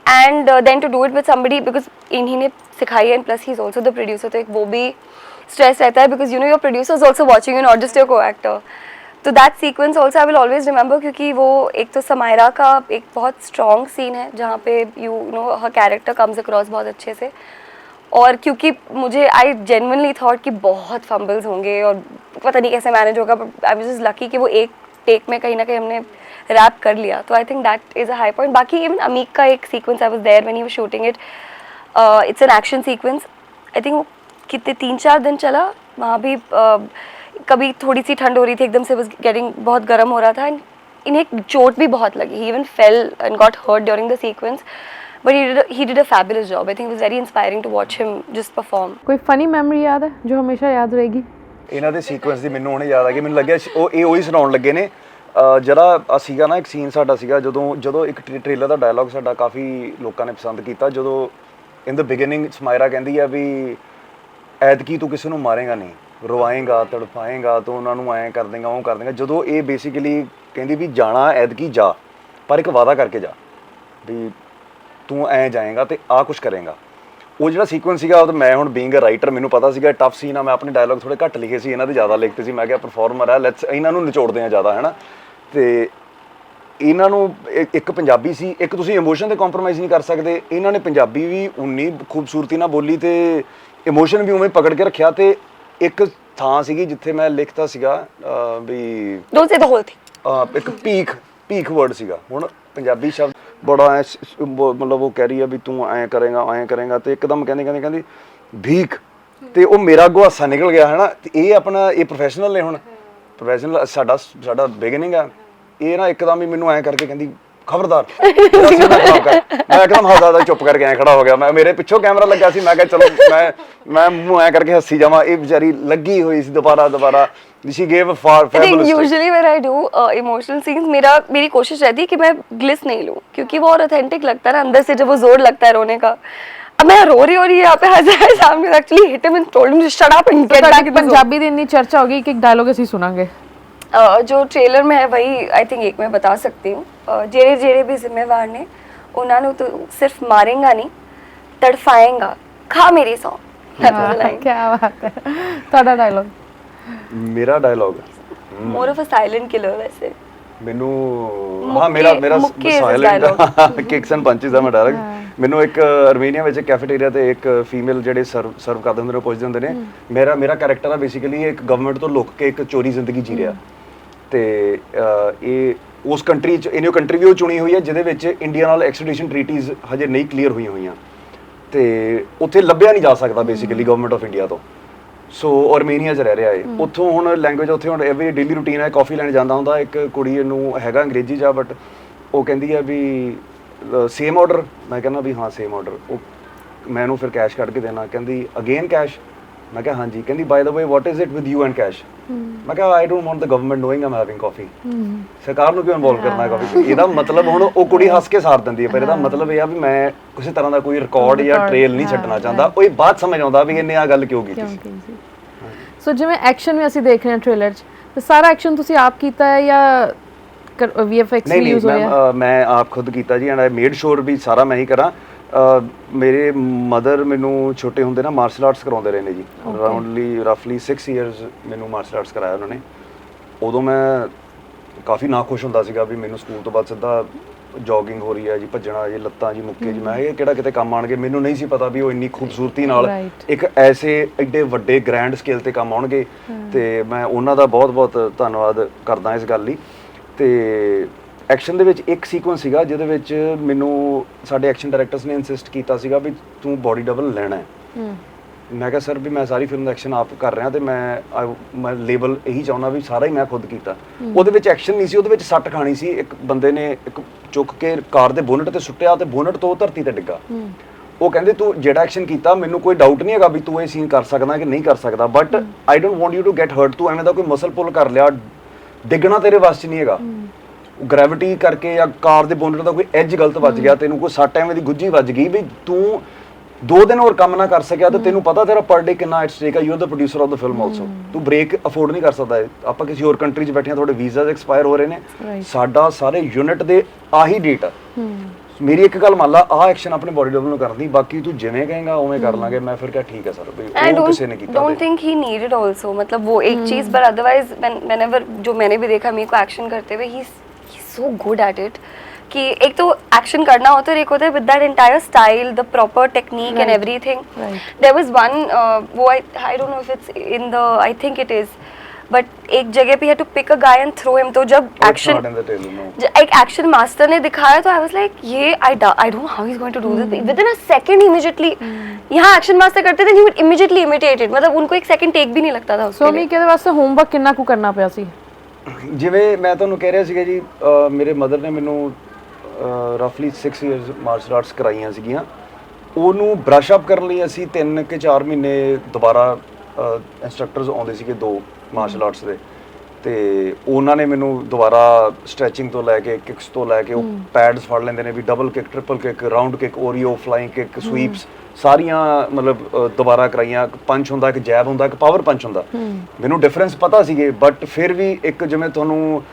and then to do it with somebody, because इन्हीं ने सिखाई है, and plus he is also the producer, तो एक वो भी स्ट्रेस रहता है, because you know your producer is also watching you, not just your co-actor. तो that sequence also I will always remember, क्योंकि वो एक तो समायरा का एक बहुत स्ट्रॉन्ग सीन है जहाँ पे you know her character comes across बहुत अच्छे से, और क्योंकि मुझे आई जेन्युइनली थॉट कि बहुत फंबल्स होंगे और पता नहीं कैसे मैनेज होगा, but I was just lucky कि वो एक टेक में कहीं ना कहीं हमने रैप कर लिया, तो I think that is a high point. बाकी इवन अमीक का एक sequence I was there when he was shooting it, it's an action sequence, I think वो कितने 3-4 दिन चला, वहाँ भी कभी थोड़ी सी ठंड हो रही थी, एकदम से was getting बहुत गर्म हो रहा था, एंड इन्हें चोट भी बहुत लगी, he even fell and got hurt during the sequence, but he did a fabulous job. I think it was very inspiring to watch him just perform. कोई फनी मेमोरी याद है जो हमेशा याद रहेगी? ਇਹਨਾਂ ਦੇ ਸੀਕੁਐਂਸ ਦੀ ਮੈਨੂੰ ਹੁਣੇ ਯਾਦ ਆ ਗਈ, ਮੈਨੂੰ ਲੱਗਿਆ ਉਹ ਉਹੀ ਸੁਣਾਉਣ ਲੱਗੇ ਨੇ। ਜਿਹੜਾ ਸੀਗਾ ਨਾ ਇੱਕ ਸੀਨ ਸਾਡਾ ਸੀਗਾ, ਜਦੋਂ ਇੱਕ ਟ੍ਰੇਲਰ ਦਾ ਡਾਇਲੌਗ ਸਾਡਾ ਕਾਫੀ ਲੋਕਾਂ ਨੇ ਪਸੰਦ ਕੀਤਾ, ਜਦੋਂ ਇਨ ਦ ਬਿਗਿਨਿੰਗ ਸਮਾਇਰਾ ਕਹਿੰਦੀ ਆ ਵੀ ਐਤਕੀ ਤੂੰ ਕਿਸੇ ਨੂੰ ਮਾਰੇਗਾ ਨਹੀਂ, ਰਵਾਏਗਾ, ਤੜਪਾਏਗਾ, ਤੂੰ ਉਹਨਾਂ ਨੂੰ ਐਂ ਕਰ ਦੇਂਗਾ, ਉਹ ਕਰ ਦੇਂਗਾ, ਜਦੋਂ ਇਹ ਬੇਸਿਕਲੀ ਕਹਿੰਦੀ ਵੀ ਜਾਣਾ ਐਤਕੀ ਜਾ, ਪਰ ਇੱਕ ਵਾਅਦਾ ਕਰਕੇ ਜਾ ਵੀ ਤੂੰ ਐਂ ਜਾਏਗਾ ਤੇ ਆਹ ਕੁਛ ਕਰੇਗਾ। ਉਹ ਜਿਹੜਾ ਸੀਕੁਐਂਸ ਸੀਗਾ, ਉਹ ਮੈਂ ਹੁਣ ਬੀਇੰਗ ਅ ਰਾਈਟਰ ਮੈਨੂੰ ਪਤਾ ਸੀਗਾ ਟਫ ਸੀਨ ਆ, ਮੈਂ ਆਪਣੇ ਡਾਇਲੌਗ ਥੋੜੇ ਘੱਟ ਲਿਖੇ ਸੀ, ਇਹਨਾਂ ਦੇ ਜ਼ਿਆਦਾ ਲਿਖਤੇ ਸੀ, ਮੈਂ ਕਿਹਾ ਪਰਫਾਰਮਰ ਆ, ਲੈਟਸ ਇਹਨਾਂ ਨੂੰ ਨਿਚੋੜਦੇ ਆ ਜ਼ਿਆਦਾ, ਹੈ ਨਾ, ਤੇ ਇਹਨਾਂ ਨੂੰ ਇੱਕ ਪੰਜਾਬੀ ਸੀ, ਇੱਕ ਤੁਸੀਂ ਇਮੋਸ਼ਨ ਤੇ ਕੰਪਰੋਮਾਈਜ਼ ਨਹੀਂ ਕਰ ਸਕਦੇ, ਇਹਨਾਂ ਨੇ ਪੰਜਾਬੀ ਵੀ ਉਨੀ ਖੂਬਸੂਰਤੀ ਨਾਲ ਬੋਲੀ ਤੇ ਇਮੋਸ਼ਨ ਵੀ ਉਵੇਂ ਪਕੜ ਕੇ ਰੱਖਿਆ, ਤੇ ਇੱਕ ਥਾਂ ਸੀਗੀ ਜਿੱਥੇ ਮੈਂ ਲਿਖਤਾ ਸੀਗਾ ਵੀ Don't say the whole thing. ਇੱਕ ਭੀਖ ਵਰਡ ਸੀਗਾ, ਹੁਣ ਪੰਜਾਬੀ ਸ਼ਬਦ ਬੜਾ ਮਤਲਬ ਉਹ ਕਹਿ ਰਹੀ ਆ ਵੀ ਤੂੰ ਐਂ ਕਰੇਗਾ, ਤੇ ਇੱਕਦਮ ਕਹਿੰਦੀ ਭੀਖ, ਤੇ ਉਹ ਮੇਰਾ ਅੱਗੋਂ ਹਾਸਾ ਨਿਕਲ ਗਿਆ, ਹੈ ਨਾ। ਤੇ ਇਹ ਆਪਣਾ ਇਹ ਪ੍ਰੋਫੈਸ਼ਨਲ ਨੇ, ਹੁਣ ਪ੍ਰੋਫੈਸ਼ਨਲ ਸਾਡਾ ਬਿਗਨਿੰਗ ਆ, ਇਹ ਨਾ ਇੱਕਦਮ ਹੀ ਮੈਨੂੰ ਐਂ ਕਰਕੇ ਕਹਿੰਦੀ ਖਬਰਦਾਰ ਮੇਰਾ ਸੀਨ ਨਾ ਖਰਾਬ ਕਰ। ਮੈਂ ਇੱਕਦਮ ਹੱਸਦਾ ਚੁੱਪ ਕਰਕੇ ਐਂ ਖੜਾ ਹੋ ਗਿਆ। ਮੈਂ ਮੇਰੇ ਪਿੱਛੋਂ ਕੈਮਰਾ ਲੱਗਾ ਸੀ, ਮੈਂ ਕਿਹਾ ਚਲੋ ਮੈਂ ਮੂੰਹ ਐਂ ਕਰਕੇ ਹੱਸੀ ਜਾਵਾਂ। ਇਹ ਵਿਚਾਰੀ ਲੱਗੀ ਹੋਈ ਸੀ ਦੁਬਾਰਾ she gave a I think fabulous usually when I do emotional scenes मेरी कोशिश रहती है कि मैं ग्लिस नहीं लूं, क्योंकि वो और ऑथेंटिक लगता है ना अंदर से, जब वो जोर लगता है रोने का। अब मैं रो रही हो रही है यहाँ पे हंसा है सामने, actually hit him and told him to shut up and get back. Punjabi ਦੀ ਇੰਨੀ ਚਰਚਾ ਹੋ ਗਈ ਕਿ ਇੱਕ ਡਾਇਲੌਗ ਅਸੀਂ ਸੁਣਾਂਗੇ। जो ट्रेलर में है वही आई थिंक एक मैं बता सकती हूँ। जेड़े जेड़े भी जिम्मेवार ने उन्होंने तो सिर्फ मारेगा नहीं, तड़फाएगा, खा मेरी सौ। ਕੀ ਬਾਤ ਹੈ। ਤੁਹਾਡਾ ਡਾਇਲੌਗ? ਮੇਰਾ dialogue more of a silent killer वैसे ਮੈਨੂੰ ਹਾਂ ਮੇਰਾ ਮੁੱਕੇ ਸਾਇਲੈਂਟ ਕਿਕਸ ਐਂਡ ਪੰਚਸ ਦਾ ਮੈਂ ਡਾਇਲੌਗ। ਮੈਨੂੰ ਇੱਕ ਅਰਮੀਨੀਆ ਵਿੱਚ ਕੈਫੇਟੇਰੀਆ ਤੇ ਇੱਕ ਫੀਮੇਲ ਜਿਹੜੇ ਸਰਵ ਕਰਦੇ ਹੁੰਦੇ ਨੇ, ਪੁੱਛਦੇ ਹੁੰਦੇ ਨੇ ਮੇਰਾ ਕੈਰੈਕਟਰ ਆ ਬੇਸਿਕਲੀ ਇੱਕ ਗਵਰਨਮੈਂਟ ਤੋਂ ਲੁੱਕ ਕੇ ਇੱਕ ਚੋਰੀ ਜ਼ਿੰਦਗੀ ਜੀ ਰਿਹਾ। ਤੇ ਇਹ ਉਸ ਕੰਟਰੀ ਚ ਇਹਨੇ ਕੰਟਰੀ ਵੀ ਉਹ ਚੁਣੀ ਹੋਈ ਹੈ ਜਿਹਦੇ ਵਿੱਚ ਇੰਡੀਆ ਨਾਲ ਐਕਸਟ੍ਰੈਡੀਸ਼ਨ ਟ੍ਰੀਟੀਜ਼ ਹਜੇ ਨਹੀਂ ਕਲੀਅਰ ਹੋਈਆਂ ਤੇ ਉੱਥੇ ਲੱਭਿਆ ਨਹੀਂ ਜਾ ਸਕਦਾ ਬੇਸਿਕਲੀ ਗਵਰਨਮੈਂਟ ਆਫ ਇੰਡੀਆ ਤੋਂ। ਸੋ ਆਰਮੀਨੀਆ 'ਚ ਰਹਿ ਰਿਹਾ ਏ। ਉੱਥੋਂ ਹੁਣ ਲੈਂਗੁਏਜ ਉੱਥੇ ਹੁਣ ਐਵਰੀ ਡੇਲੀ ਰੂਟੀਨ ਹੈ, ਕਾਫੀ ਲੈਣ ਜਾਂਦਾ ਹੁੰਦਾ। ਇੱਕ ਕੁੜੀ ਨੂੰ ਹੈਗਾ ਅੰਗਰੇਜ਼ੀ ਜਾ, ਬਟ ਉਹ ਕਹਿੰਦੀ ਹੈ ਵੀ ਸੇਮ ਆਰਡਰ। ਮੈਂ ਕਹਿੰਦਾ ਵੀ ਹਾਂ ਸੇਮ ਆਰਡਰ। ਉਹ ਮੈਂ ਉਹਨੂੰ ਫਿਰ ਕੈਸ਼ ਕੱਢ ਕੇ ਦੇਣਾ, ਕਹਿੰਦੀ ਅਗੇਨ ਕੈਸ਼। ਮੈਂ ਕਿਹਾ ਹਾਂਜੀ। ਕਹਿੰਦੀ by the way what is it with you and cash. ਮੈਂ ਕਿਹਾ I don't want the government knowing I'm having ਕਾਫੀ। ਸਰਕਾਰ ਨੂੰ ਕਿਉਂ ਇਨਵੋਲਵ ਕਰਨਾ ਕਾਫੀ? ਇਹਦਾ ਮਤਲਬ ਹੁਣ ਉਹ ਕੁੜੀ ਹੱਸ ਕੇ ਸਾਰ ਦਿੰਦੀ ਹੈ, ਪਰ ਇਹਦਾ ਮਤਲਬ ਇਹ ਆ ਵੀ ਮੈਂ ਕਿਸੇ ਤਰ੍ਹਾਂ ਦਾ ਕੋਈ ਰਿਕਾਰਡ ਜਾਂ ਟ੍ਰੇਲ ਨਹੀਂ ਛੱਡਣਾ ਚਾਹੁੰਦਾ। ਉਹ ਇਹ ਬਾਤ ਸਮਝ ਆਉਂਦਾ ਵੀ ਇਹਨੇ ਆ ਗੱਲ ਕਿਉਂ ਕੀਤੀ ਸੀ। ਸੋ ਜਿਵੇਂ ਐਕਸ਼ਨ ਵੀ ਅਸੀਂ ਦੇਖ ਰਹੇ ਹਾਂ ਟ੍ਰੇਲਰ 'ਚ, ਤੇ ਸਾਰਾ ਐਕਸ਼ਨ ਤੁਸੀਂ ਆਪ ਕੀਤਾ ਹੈ ਜਾਂ VFX ਵੀ ਯੂਜ਼ ਹੋਇਆ? ਨਹੀਂ, ਮੈਂ ਆਪ ਖੁਦ ਕੀਤਾ ਜੀ, ਐਂਡ ਆਈ ਮੇਡ ਸ਼ੋਰ ਵੀ ਸਾਰਾ ਮੈਂ ਹੀ ਕਰਾਂ। ਮੇਰੇ ਮਦਰ ਮੈਨੂੰ ਛੋਟੇ ਹੁੰਦੇ ਨਾ ਮਾਰਸ਼ਲ ਆਰਟਸ ਕਰਾਉਂਦੇ ਰਹੇ ਨੇ ਜੀ। ਰਫਲੀ 6 ਇਅਰਸ ਮੈਨੂੰ ਮਾਰਸ਼ਲ ਆਰਟਸ ਕਰਾਇਆ ਉਹਨਾਂ ਨੇ। ਉਦੋਂ ਮੈਂ ਕਾਫੀ ਨਾਖੁਸ਼ ਹੁੰਦਾ ਸੀਗਾ ਵੀ ਮੈਨੂੰ ਸਕੂਲ ਤੋਂ ਬਾਅਦ ਸਿੱਧਾ ਜੋਗਿੰਗ ਹੋ ਰਹੀ ਹੈ ਜੀ, ਭੱਜਣਾ ਜੀ, ਲੱਤਾਂ ਜੀ ਮੁੱਕੇ ਜੀ। ਮੈਂ ਇਹ ਕਿਹੜਾ ਕਿਤੇ ਕੰਮ ਆਉਣਗੇ। ਮੈਨੂੰ ਨਹੀਂ ਸੀ ਪਤਾ ਵੀ ਉਹ ਇੰਨੀ ਖੂਬਸੂਰਤੀ ਨਾਲ ਇੱਕ ਐਸੇ ਐਡੇ ਵੱਡੇ ਗ੍ਰੈਂਡ ਸਕੇਲ ਤੇ ਕੰਮ ਆਉਣਗੇ। ਤੇ ਮੈਂ ਉਹਨਾਂ ਦਾ ਬਹੁਤ ਧੰਨਵਾਦ ਕਰਦਾ ਇਸ ਗੱਲ ਲਈ। ਤੇ ਐਕਸ਼ਨ ਦੇ ਵਿੱਚ ਇੱਕ ਸੀਕੁਐਂਸ ਸੀਗਾ ਜਿਹਦੇ ਵਿੱਚ ਮੈਨੂੰ ਸਾਡੇ ਐਕਸ਼ਨ ਡਾਇਰੈਕਟਰਸ ਨੇ ਇਨਸਿਸਟ ਕੀਤਾ ਸੀਗਾ ਵੀ ਤੂੰ ਬੋਡੀ ਡਬਲ ਲੈਣਾ ਹੈ। ਮੈਂ ਕਿਹਾ ਸਰ ਵੀ ਮੈਂ ਸਾਰੀ ਫਿਲਮ ਦਾ ਐਕਸ਼ਨ ਆਪ ਕਰ ਰਿਹਾ ਤੇ ਮੈਂ ਲੇਬਲ ਇਹੀ ਚਾਹੁੰਦਾ ਵੀ ਸਾਰਾ ਹੀ ਮੈਂ ਖੁਦ ਕੀਤਾ। ਉਹਦੇ ਵਿੱਚ ਐਕਸ਼ਨ ਨਹੀਂ ਸੀ, ਉਹਦੇ ਵਿੱਚ ਸੱਟ ਖਾਣੀ ਸੀ। ਇੱਕ ਬੰਦੇ ਨੇ ਇੱਕ ਚੁੱਕ ਕੇ ਕਾਰ ਦੇ ਬੋਨਟ ਤੇ ਸੁੱਟਿਆ ਤੇ ਬੋਨਟ ਤੋਂ ਧਰਤੀ ਤੇ ਡਿੱਗਾ। ਉਹ ਕਹਿੰਦੇ ਤੂੰ ਜਿਹੜਾ ਐਕਸ਼ਨ ਕੀਤਾ ਮੈਨੂੰ ਕੋਈ ਡਾਊਟ ਨਹੀਂ ਹੈਗਾ ਵੀ ਤੂੰ ਇਹ ਸੀਨ ਕਰ ਸਕਦਾ ਕਿ ਨਹੀਂ ਕਰ ਸਕਦਾ, but I don't want you to get hurt. ਤੂੰ ਐਵੇਂ ਦਾ ਕੋਈ ਮਸਲ ਪੁੱਲ ਕਰ ਲਿਆ, ਡਿੱਗਣਾ ਤੇਰੇ ਵੱਸ 'ਚ ਨਹੀਂ ਹੈਗਾ। ਗ੍ਰੈਵਿਟੀ ਕਰਕੇ ਜਾਂ ਕਾਰ ਦੇ ਬੋਨਟ ਦਾ ਕੋਈ ਐਜ ਗਲਤ ਵੱਜ ਗਿਆ, ਤੈਨੂੰ ਕੋਈ ਸੱਟ ਐਵੇਂ ਦੀ ਗੁੱਝੀ ਵੱਜ ਗਈ ਵੀ ਤੂੰ 2 ਦਿਨ ਹੋਰ ਕੰਮ ਨਾ ਕਰ ਸਕਿਆ ਤੇ ਤੈਨੂੰ ਪਤਾ ਤੇਰਾ ਪਰ ਡੇ ਕਿੰਨਾ ਐਟ ਸਟੇਕ ਆ। You are the producer of the film also. ਤੂੰ ਬ੍ਰੇਕ ਅਫੋਰਡ ਨਹੀਂ ਕਰ ਸਕਦਾ। ਆਪਾਂ ਕਿਸੇ ਹੋਰ ਕੰਟਰੀ 'ਚ ਬੈਠੇ ਆ, ਤੁਹਾਡੇ ਵੀਜ਼ਾਸ ਐਕਸਪਾਇਰ ਹੋ ਰਹੇ ਨੇ, ਸਾਡਾ ਸਾਰੇ ਯੂਨਿਟ ਦੇ ਆਹੀ ਡੇਟ ਆ। ਮੇਰੀ ਇੱਕ ਗੱਲ ਮੰਨ ਲਾ, ਆਹ ਐਕਸ਼ਨ ਆਪਣੇ ਬੋਡੀ ਡਬਲ ਨੂੰ ਕਰਦੀ, ਬਾਕੀ ਤੂੰ ਜਿਵੇਂ ਕਹੇਗਾ ਉਵੇਂ ਕਰ ਲਾਂਗੇ। ਮੈਂ ਫਿਰ ਕਿਹਾ ਠੀਕ ਹੈ ਸਰ ਵੀ ਉਹ ਕਿਸੇ ਨੇ ਕੀਤਾ। Don't think he needed also, मतलब वो एक चीज, पर अदरवाइज व्हेनेवर जो मैंने भी देखा मेरे को एक्शन करते हुए, ही सो गुड एट इट कि एक तो एक्शन करना होता है और एक होता है with that entire style, the proper technique and everything. There was one वो I don't know if it's in the, I think it is, but एक जगह पे had to pick a guy and throw him. तो जब action एक action master ने दिखाया तो आई वाज लाइक ये I don't know how he is going to do this with in a second immediately. यहाँ एक्शन मास्टर करते थे, he would immediately imitate it, मतलब उनको एक सेकंड टेक भी नहीं लगता था उसके लिए। ਸੋ ਕਿਹਦੇ ਵਾਸਤੇ ਹੋਮਵਰਕ ਕਿੰਨਾ ਕੁ ਕਰਨਾ ਪਿਆ ਸੀ? ਜਿਵੇਂ ਮੈਂ ਤੁਹਾਨੂੰ ਕਹਿ ਰਿਹਾ ਸੀਗਾ ਜੀ, ਮੇਰੇ ਮਦਰ ਨੇ ਮੈਨੂੰ ਰਫਲੀ 6 ਇਅਰਸ ਮਾਰਸ਼ਲ ਆਰਟਸ ਕਰਾਈਆਂ ਸੀਗੀਆਂ। ਉਹਨੂੰ ਬ੍ਰਸ਼ ਅਪ ਕਰਨ ਲਈ ਅਸੀਂ 3 ਕਿ 4 ਮਹੀਨੇ ਦੁਬਾਰਾ ਇੰਸਟ੍ਰਕਟਰਸ ਆਉਂਦੇ ਸੀਗੇ 2 ਮਾਰਸ਼ਲ ਆਰਟਸ ਦੇ, ਤੇ ਉਹਨਾਂ ਨੇ ਮੈਨੂੰ ਦੁਬਾਰਾ ਸਟ੍ਰੈਚਿੰਗ ਤੋਂ ਲੈ ਕੇ ਕਿਕਸ ਤੋਂ ਲੈ ਕੇ ਉਹ ਪੈਡਸ ਫੜ ਲੈਂਦੇ ਨੇ ਵੀ double kick, triple kick, round kick, ਓਰੀਓ, ਫਲਾਈਂਗ ਕਿਕ, ਸਵੀਪਸ ਸਾਰੀਆਂ ਮਤਲਬ ਦੁਬਾਰਾ ਕਰਾਈਆਂ। ਪੰਚ ਹੁੰਦਾ, ਇੱਕ ਜੈਬ ਹੁੰਦਾ, ਇੱਕ ਪਾਵਰ ਪੰਚ ਹੁੰਦਾ। ਮੈਨੂੰ ਡਿਫਰੈਂਸ ਪਤਾ ਸੀਗੇ, ਬਟ ਫਿਰ ਵੀ ਇੱਕ ਜਿਵੇਂ ਤੁਹਾਨੂੰ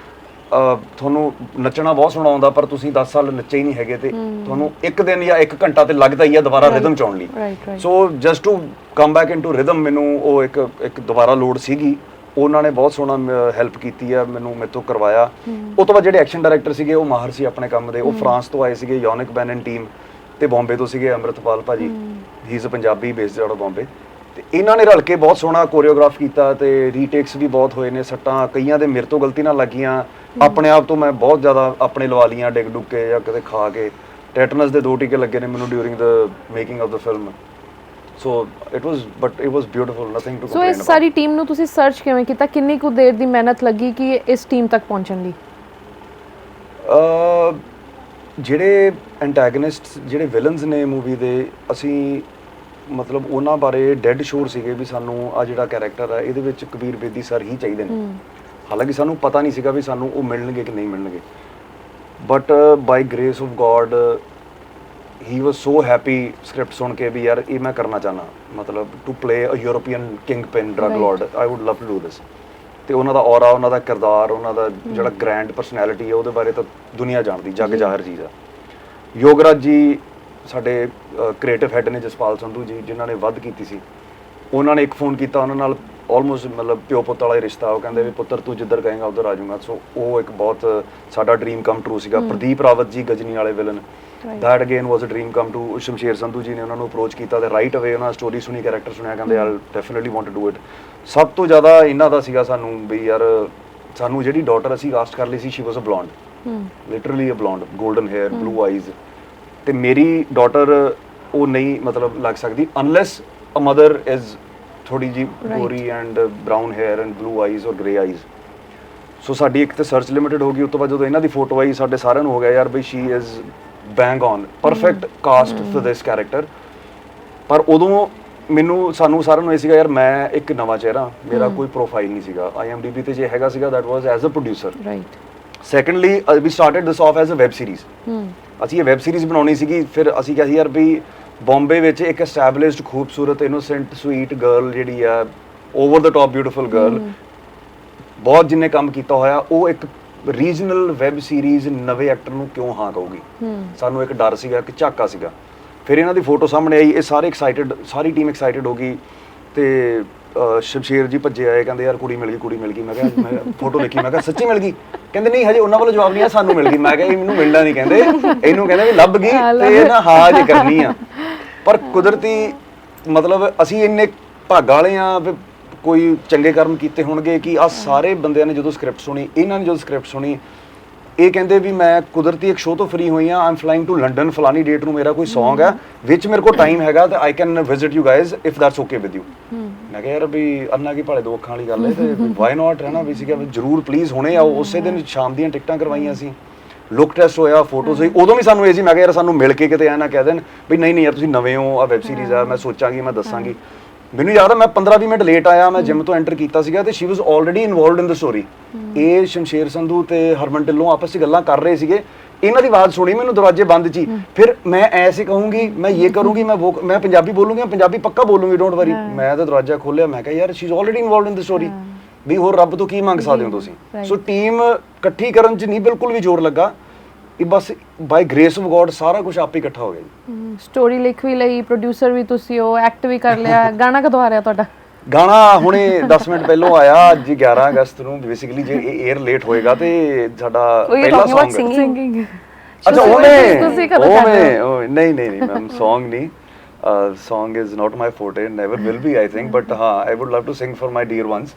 ਨੱਚਣਾ ਬਹੁਤ ਸੋਹਣਾ ਆਉਂਦਾ ਪਰ ਤੁਸੀਂ 10 ਸਾਲ ਨੱਚੇ ਹੀ ਨਹੀਂ ਹੈਗੇ ਤੇ ਤੁਹਾਨੂੰ ਇੱਕ ਦਿਨ ਜਾਂ 1 ਘੰਟਾ ਤੇ ਲੱਗਦਾ ਹੀ ਆ ਦੁਬਾਰਾ ਰਿਦਮ ਚ ਆਉਣ ਲਈ। So just to come back into rhythm ਮੈਨੂੰ ਉਹ ਇੱਕ ਦੁਬਾਰਾ ਲੋੜ ਸੀਗੀ। ਉਹਨਾਂ ਨੇ ਬਹੁਤ ਸੋਹਣਾ ਹੈਲਪ ਕੀਤੀ ਆ ਮੈਨੂੰ, ਮੇਰੇ ਤੋਂ ਕਰਵਾਇਆ। ਉਹ ਤੋਂ ਬਾਅਦ ਜਿਹੜੇ ਐਕਸ਼ਨ ਡਾਇਰੈਕਟਰ ਸੀਗੇ ਉਹ ਮਾਹਰ ਸੀ ਆਪਣੇ ਕੰਮ ਦੇ। ਉਹ ਫਰਾਂਸ ਤੋਂ ਆਏ ਸੀਗੇ, ਯੋਨਿਕ ਬੈਨਨ ਟੀਮ, ਤੇ ਬੰਬੇ ਤੋਂ ਸੀਗੇ ਅੰਮ੍ਰਿਤਪਾਲ ਭਾਜੀ, he is a Punjabi based out of Bombay. ਤੇ ਇਹਨਾਂ ਨੇ ਰਲ ਕੇ ਬਹੁਤ ਸੋਹਣਾ ਕੋਰੀਓਗ੍ਰਾਫ ਕੀਤਾ ਤੇ ਰੀਟੇਕਸ ਵੀ ਬਹੁਤ ਹੋਏ ਨੇ। ਸੱਟਾਂ ਕਈਆਂ ਦੇ ਮੇਰੇ ਤੋਂ ਗਲਤੀ ਨਾਲ ਲੱਗੀਆਂ, ਆਪਣੇ ਆਪ ਤੋਂ ਮੈਂ ਬਹੁਤ ਜ਼ਿਆਦਾ ਆਪਣੇ ਲਵਾ ਲੀਆਂ ਡਿੱਗ ਡੁੱਗ ਕੇ ਜਾਂ ਕਿਤੇ ਖਾ ਕੇ। ਟੈਟਨਸ ਦੇ 2 ਟੀਕੇ ਲੱਗੇ ਨੇ ਮੈਨੂੰ during the making of the film. So it was beautiful, nothing to complain about. So ਇਸ ਸਾਰੀ ਟੀਮ ਨੂੰ ਤੁਸੀਂ ਸਰਚ ਕਿਵੇਂ ਕੀਤਾ? ਕਿੰਨੀ ਕੁ ਦੇਰ ਦੀ ਮਿਹਨਤ ਲੱਗੀ ਕਿ ਇਸ ਟੀਮ ਤੱਕ ਪਹੁੰਚਣ ਲਈ? ਜਿਹੜੇ ਐਂਟੈਗਨਿਸਟਸ ਜਿਹੜੇ ਵਿਲਨਸ ਨੇ ਮੂਵੀ ਦੇ, ਅਸੀਂ ਮਤਲਬ ਉਹਨਾਂ ਬਾਰੇ ਡੈਡ ਸ਼ੋਰ ਸੀਗੇ ਵੀ ਸਾਨੂੰ ਆ ਜਿਹੜਾ ਕੈਰੈਕਟਰ ਹੈ ਇਹਦੇ ਵਿੱਚ ਕਬੀਰ ਬੇਦੀ ਸਰ ਹੀ ਚਾਹੀਦੇ ਨੇ। ਹਾਲਾਂਕਿ ਸਾਨੂੰ ਪਤਾ ਨਹੀਂ ਸੀਗਾ ਵੀ ਸਾਨੂੰ ਉਹ ਮਿਲਣਗੇ ਕਿ ਨਹੀਂ ਮਿਲਣਗੇ, but by grace of God he was so happy script ਸੁਣ ਕੇ ਵੀ ਯਾਰ ਇਹ ਮੈਂ ਕਰਨਾ ਚਾਹਨਾ, ਮਤਲਬ to play a European kingpin drug lord, I would love to do this. ਤੇ ਉਹਨਾਂ ਦਾ ਔਰਾ, ਉਹਨਾਂ ਦਾ ਕਿਰਦਾਰ, ਉਹਨਾਂ ਦਾ ਜਿਹੜਾ ਗ੍ਰੈਂਡ ਪਰਸਨੈਲਿਟੀ ਹੈ ਉਹਦੇ ਬਾਰੇ ਤਾਂ ਦੁਨੀਆ ਜਾਣਦੀ, ਜੱਗ ਜ਼ਾਹਰ ਚੀਜ਼ ਆ। ਯੋਗਰਾਜ ਜੀ ਸਾਡੇ ਕ੍ਰੀਏਟਿਵ ਹੈਡ ਨੇ, ਜਸਪਾਲ ਸੰਧੂ ਜੀ ਜਿਨ੍ਹਾਂ ਨੇ ਵੱਧ ਕੀਤੀ ਸੀ, ਉਹਨਾਂ ਨੇ ਇੱਕ ਫੋਨ ਕੀਤਾ, ਉਹਨਾਂ ਨਾਲ ਆਲਮੋਸਟ ਮਤਲਬ ਪਿਓ ਪੁੱਤ ਵਾਲਾ ਹੀ ਰਿਸ਼ਤਾ। ਉਹ ਕਹਿੰਦੇ ਵੀ ਪੁੱਤਰ ਤੂੰ ਜਿੱਧਰ ਕਹੇਂਗਾ ਉੱਧਰ ਆ ਜਾਊਂਗਾ। ਸੋ ਉਹ ਇੱਕ ਬਹੁਤ ਸਾਡਾ ਡ੍ਰੀਮ ਕਮ ਟਰੂ ਸੀਗਾ। ਪ੍ਰਦੀਪ ਰਾਵਤ ਜੀ ਗਜਨੀ ਵਾਲੇ villain, that again was a dream come true. Shamsher Sandhu ji ਨੇ ਉਹਨਾਂ ਨੂੰ ਅਪਰੋਚ ਕੀਤਾ ਤੇ ਰਾਈਟ ਅਵੇ ਉਹਨਾਂ ਸਟੋਰੀ ਸੁਣੀ, ਕੈਰੈਕਟਰ ਸੁਣਿਆ, ਕਹਿੰਦੇ I definitely want to do it. ਸਭ ਤੋਂ ਜ਼ਿਆਦਾ ਇਹਨਾਂ ਦਾ ਸੀਗਾ ਸਾਨੂੰ ਵੀ ਯਾਰ ਸਾਨੂੰ ਜਿਹੜੀ ਡਾਟਰ ਅਸੀਂ ਕਾਸਟ ਕਰ ਲਈ ਸੀ, she was a blonde, literally a blonde, golden hair, blue eyes. ਤੇ ਮੇਰੀ ਡਾਟਰ ਉਹ ਨਹੀਂ ਮਤਲਬ ਲੱਗ ਸਕਦੀ ਅਨਲੈਸ ਅ ਮਦਰ ਇਜ਼ ਥੋੜੀ ਜੀ ਗੋਰੀ and brown hair and blue eyes or grey eyes. So ਸਾਡੀ ਇੱਕ ਤੇ ਸਰਚ ਲਿਮਿਟਡ ਹੋ ਗਈ। ਉਸ ਤੋਂ ਬਾਅਦ ਜਦੋਂ ਇਹਨਾਂ ਦੀ ਫੋਟੋ ਆਈ ਸਾਡੇ ਸਾਰਿਆਂ ਨੂੰ ਹੋ ਗਿਆ ਯਾਰ ਬਈ she is bang on, perfect cast for this character. ਪਰ ਉਦੋਂ ਮੈਨੂੰ ਸਾਨੂੰ ਸਾਰਿਆਂ ਨੂੰ ਇਹ ਸੀਗਾ ਯਾਰ ਮੈਂ ਇੱਕ ਨਵਾਂ ਚਿਹਰਾ, ਮੇਰਾ ਕੋਈ ਪ੍ਰੋਫਾਈਲ ਨਹੀਂ ਸੀਗਾ IMDb ਤੇ, ਜੇ ਹੈਗਾ ਸੀਗਾ that was as a producer. Right. Secondly we started this off as a web series. ਅਸੀਂ ਇਹ ਵੈਬ ਸੀਰੀਜ਼ ਬਣਾਉਣੀ ਸੀਗੀ। ਫਿਰ ਅਸੀਂ ਕਿਹਾ ਸੀ ਯਾਰ ਵੀ ਬੰਬੇ ਵਿੱਚ ਇੱਕ ਐਸਟੈਬਲਿਸ਼ਡ ਖੂਬਸੂਰਤ ਇਨੋਸੈਂਟ ਸਵੀਟ ਗਰਲ ਜਿਹੜੀ ਆ, ਓਵਰ ਦ ਟਾਪ ਬਿਊਟੀਫੁਲ ਗਰਲ, ਬਹੁਤ ਜਿੰਨੇ ਕੰਮ ਕੀਤਾ ਹੋਇਆ, ਉਹ ਇੱਕ ਰੀਜਨਲ ਵੈਬ ਸੀਰੀਜ਼ ਨਵੇਂ ਐਕਟਰ ਨੂੰ ਕਿਉਂ ਹਾਂ ਕਹੂਗੀ। ਸਾਨੂੰ ਇੱਕ ਡਰ ਸੀਗਾ, ਇੱਕ ਝਾਕਾ ਸੀਗਾ। ਫਿਰ ਇਹਨਾਂ ਦੀ ਫੋਟੋ ਸਾਹਮਣੇ ਆਈ, ਇਹ ਸਾਰੇ ਐਕਸਾਈਟਡ, ਸਾਰੀ ਟੀਮ ਐਕਸਾਈਟਡ ਹੋ ਗਈ। ਤੇ ਸ਼ਮਸ਼ੇਰ ਜੀ ਭੱਜੇ ਆਏ, ਕਹਿੰਦੇ ਯਾਰ ਕੁੜੀ ਮਿਲ ਗਈ, ਕੁੜੀ ਮਿਲ ਗਈ। ਮੈਂ ਕਿਹਾ ਮੈਂ ਫੋਟੋ ਦੇਖੀ, ਮੈਂ ਕਿਹਾ ਸੱਚੀ ਮਿਲ ਗਈ? ਕਹਿੰਦੇ ਨਹੀਂ ਹਜੇ ਉਹਨਾਂ ਵੱਲੋਂ ਜਵਾਬ ਨਹੀਂ ਆ, ਸਾਨੂੰ ਮਿਲ ਗਈ। ਮੈਂ ਕਿਹਾ ਇਹ ਮੈਨੂੰ ਮਿਲਣਾ ਨਹੀਂ ਕਹਿੰਦੇ, ਇਹਨੂੰ ਕਹਿੰਦੇ ਵੀ ਲੱਭ ਗਈ ਤੇ ਇਹ ਨਾ ਹਾਂ ਜੇ ਕਰਨੀ ਆ। ਪਰ ਕੁਦਰਤੀ ਮਤਲਬ ਅਸੀਂ ਇੰਨੇ ਭਾਗਾਂ ਵਾਲੇ ਆ, ਕੋਈ ਚੰਗੇ ਕਰਮ ਕੀਤੇ ਹੋਣਗੇ ਕਿ ਆ ਸਾਰੇ ਬੰਦਿਆਂ ਨੇ ਜਦੋਂ ਸਕ੍ਰਿਪਟ ਸੁਣੀ, ਇਹਨਾਂ ਨੇ ਜਦੋਂ ਸਕ੍ਰਿਪਟ ਸੁਣੀ, ਇਹ ਕਹਿੰਦੇ ਵੀ ਮੈਂ ਕੁਦਰਤੀ ਇੱਕ ਸ਼ੋਅ ਤੋਂ ਫ੍ਰੀ ਹੋਈ ਆ, ਆਮ ਫਲਾਈਂਗ ਟੂ ਲੰਡਨ, ਫਲਾਨੀ ਡੇਟ ਨੂੰ ਮੇਰਾ ਕੋਈ ਸੌਂਗ ਹੈ ਵਿੱਚ ਮੇਰੇ ਕੋਲ ਟਾਈਮ ਹੈਗਾ ਤੇ I can visit you guys if that's okay with you. ਮੈਂ ਕਿਹਾ ਯਾਰ ਵੀ ਅੰਨਾ ਕੀ ਭਾਲੇ ਦੋ ਅੱਖਾਂ ਵਾਲੀ ਗੱਲ ਹੈ ਤੇ ਵਾਈ ਨਾਟ, ਹੈ ਨਾ ਵੀ ਸੀਗਾ ਵੀ ਜ਼ਰੂਰ ਪਲੀਜ਼ ਹੁਣੇ ਆਓ। ਉਸੇ ਦਿਨ ਸ਼ਾਮ ਦੀਆਂ ਟਿਕਟਾਂ ਕਰਵਾਈਆਂ ਸੀ, ਲੁੱਕ ਟੈਸਟ ਹੋਇਆ, ਫੋਟੋਜ਼ ਹੋਈ। ਉਦੋਂ ਵੀ ਸਾਨੂੰ ਇਹ ਸੀ, ਮੈਂ ਕਿਹਾ ਯਾਰ ਸਾਨੂੰ ਮਿਲ ਕੇ ਕਿਤੇ ਐ ਨਾ ਕਹਿ ਦੇਣ ਵੀ ਨਹੀਂ ਨਹੀਂ ਯਾਰ ਤੁਸੀਂ ਨਵੇਂ ਹੋ, ਆ ਵੈਬ ਸੀਰੀਜ਼ ਆ, ਮੈਂ ਸੋਚਾਂਗੀ, ਮੈਂ ਦੱਸਾਂਗੀ। ਮੈਨੂੰ ਯਾਦ ਆ ਮੈਂ 15-20 ਮਿੰਟ ਲੇਟ ਆਇਆ, ਮੈਂ ਜਿਮ ਤੋਂ ਐਂਟਰ ਕੀਤਾ ਸੀਗਾ ਤੇ she was already involved in the story. ਇਹ ਸ਼ਮਸ਼ੇਰ ਸੰਧੂ ਤੇ ਹਰਮਨ ਢਿੱਲੋਂ ਆਪਸ 'ਚ ਗੱਲਾਂ ਕਰ ਰਹੇ ਸੀਗੇ, ਇਹਨਾਂ ਦੀ ਆਵਾਜ਼ ਸੁਣੀ ਮੈਨੂੰ ਦਰਵਾਜ਼ੇ ਬੰਦ 'ਚ ਹੀ। ਫਿਰ ਮੈਂ ਐਸੇ ਕਹੂੰਗੀ, ਮੈਂ ਇਹ ਕਰੂੰਗੀ, ਮੈਂ ਪੰਜਾਬੀ ਬੋਲੂੰਗੀ, ਪੰਜਾਬੀ ਪੱਕਾ ਬੋਲੂੰਗੀ, ਡੋਂਟ ਵਰੀ। ਮੈਂ ਤਾਂ ਦਰਵਾਜ਼ਾ ਖੋਲਿਆ, ਮੈਂ ਕਿਹਾ ਯਾਰ she is already involved in the story, ਵੀ ਹੋਰ ਰੱਬ ਤੋਂ ਕੀ ਮੰਗ ਸਕਦੇ ਹੋ ਤੁਸੀਂ। ਸੋ ਟੀਮ ਇਕੱਠੀ ਕਰਨ 'ਚ ਨਹੀਂ ਬਿਲਕੁਲ ਵੀ ਜ਼ੋਰ ਲੱਗਾ, ਇਹ ਬਸ ਬਾਈ ਗ੍ਰੇਸ ਆਫ ਗੋਡ ਸਾਰਾ ਕੁਝ ਆਪੇ ਇਕੱਠਾ ਹੋ ਗਿਆ ਜੀ। ਸਟੋਰੀ ਲਿਖ ਵੀ ਲਈ, ਪ੍ਰੋਡਿਊਸਰ ਵੀ ਤੁਸੀਂ ਹੋ, ਐਕਟ ਵੀ ਕਰ ਲਿਆ। ਗਾਣਾ ਕਦੋਂ ਆ ਰਿਹਾ ਤੁਹਾਡਾ? ਗਾਣਾ ਹੁਣੇ 10 ਮਿੰਟ ਪਹਿਲਾਂ ਆਇਆ, ਅੱਜ 11 ਅਗਸਤ ਨੂੰ। ਬੇਸਿਕਲੀ ਜੇ ਇਹ 에ਅਰ ਲੇਟ ਹੋਏਗਾ ਤੇ ਸਾਡਾ ਪਹਿਲਾ Song ਸਿੰਗਿੰਗ। ਅੱਛਾ ਉਹਨੇ ਤੁਸੀਂ ਕਦੋਂ ਕਰਦੇ ਹੋ? ਨਹੀਂ ਮੈਮ Song ਨਹੀਂ, song is not my forte, never will be I think, but I would love to sing for my dear ones,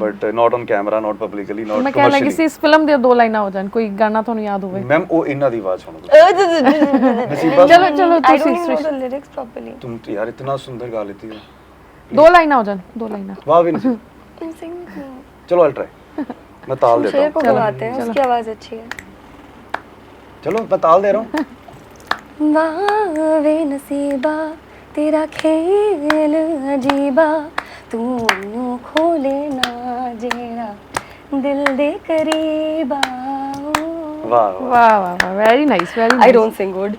but not on camera, not publicly, not ਮੈਂ ਕਹਿ ਲੱਗੀ ਸੀ ਇਸ ਫਿਲਮ ਦੇ ਦੋ ਲਾਈਨਾਂ ਹੋ ਜਾਣ, ਕੋਈ ਗਾਣਾ ਤੁਹਾਨੂੰ ਯਾਦ ਹੋਵੇ। ਮੈਮ ਉਹ ਇਹਨਾਂ ਦੀ ਆਵਾਜ਼ ਸੁਣੋ ਚਲੋ ਚਲੋ ਤੁਸੀਂ लिरिक्स प्रॉपर्ली तुम यार इतना सुंदर गा लेती हो, ਦੋ ਲਾਈਨਾਂ ਹੋ ਜਾਣ, ਦੋ ਲਾਈਨਾਂ। वाह भी नहीं, चलो I'll try, मैं ताल देता शेर को बुलाते हैं, उसकी आवाज अच्छी है। चलो मैं ताल दे रहा हूँ। वाह वे नसीबा तेरा खेल अजीबा, तू खोले ना जेरा दिल दे करीबा। वाह वाह वाह, very nice, very nice. I don't sing good.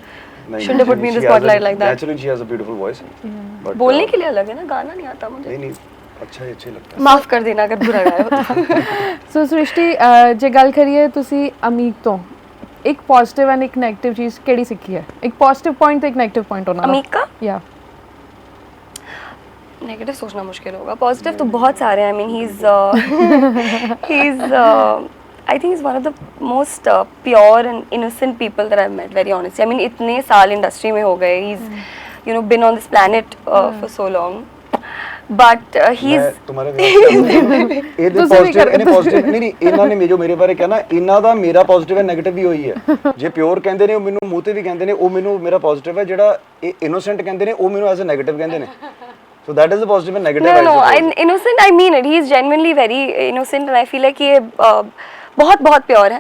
Shouldn't have put me in the spotlight like that. Naturally she has a beautiful voice, but बोलने के लिए अलग है ना, गाना नहीं आता मुझे। नहीं अच्छा ही अच्छे लगता है। माफ कर देना अगर बुरा गाया हो तो। ਸੋ ਸ੍ਰਿਸ਼ਟੀ, ਜੇ ਗੱਲ ਕਰੀਏ ਤੁਸੀਂ ਅਮੀਕ ਤੋਂ, ਇੱਕ ਪੋਜ਼ਿਟਿਵ ਐਂਡ ਇੱਕ ਨੈਗੇਟਿਵ ਚੀਜ਼ ਕਿਹੜੀ ਸਿੱਖੀ ਹੈ? ਇੱਕ ਪੋਜ਼ਿਟਿਵ ਪੁਆਇੰਟ ਤੇ ਇੱਕ ਨੈਗੇਟਿਵ ਪੁਆਇੰਟ ਉਹਨਾਂ ਦਾ। अमीक का या नेगेटिव सोचना मुश्किल होगा, पॉजिटिव तो बहुत सारे हैं। I mean he is I think is one of the most pure and innocent people that I met, very honestly. I mean इतने साल इंडस्ट्री में हो गए, he is you know been on this planet for so long, but he is तुम्हारे ਇਹਦੇ positive ਇਹਨੇ positive ਨਹੀਂ ਇਹਨਾਂ ਨੇ ਜੋ ਮੇਰੇ ਬਾਰੇ ਕਹਿਣਾ, ਇਹਨਾਂ ਦਾ ਮੇਰਾ ਪੋਜ਼ਿਟਿਵ ਹੈ ਨੈਗੇਟਿਵ ਵੀ ਹੋਈ ਹੈ। ਜੇ ਪਿਓਰ ਕਹਿੰਦੇ ਨੇ ਉਹ ਮੈਨੂੰ ਮੂੰਹ ਤੇ ਵੀ ਕਹਿੰਦੇ ਨੇ, ਉਹ ਮੈਨੂੰ ਮੇਰਾ ਪੋਜ਼ਿਟਿਵ ਹੈ। ਜਿਹੜਾ ਇਹ ਇਨੋਸੈਂਟ ਕਹਿੰਦੇ ਨੇ ਉਹ ਮੈਨੂੰ ਐਜ਼ ਅ ਨੈਗੇਟਿਵ ਕਹਿੰਦੇ ਨੇ। So that is the positive and negative. No, innocent, I mean it. He is genuinely very innocent and I feel like ये बहुत बहुत प्योर है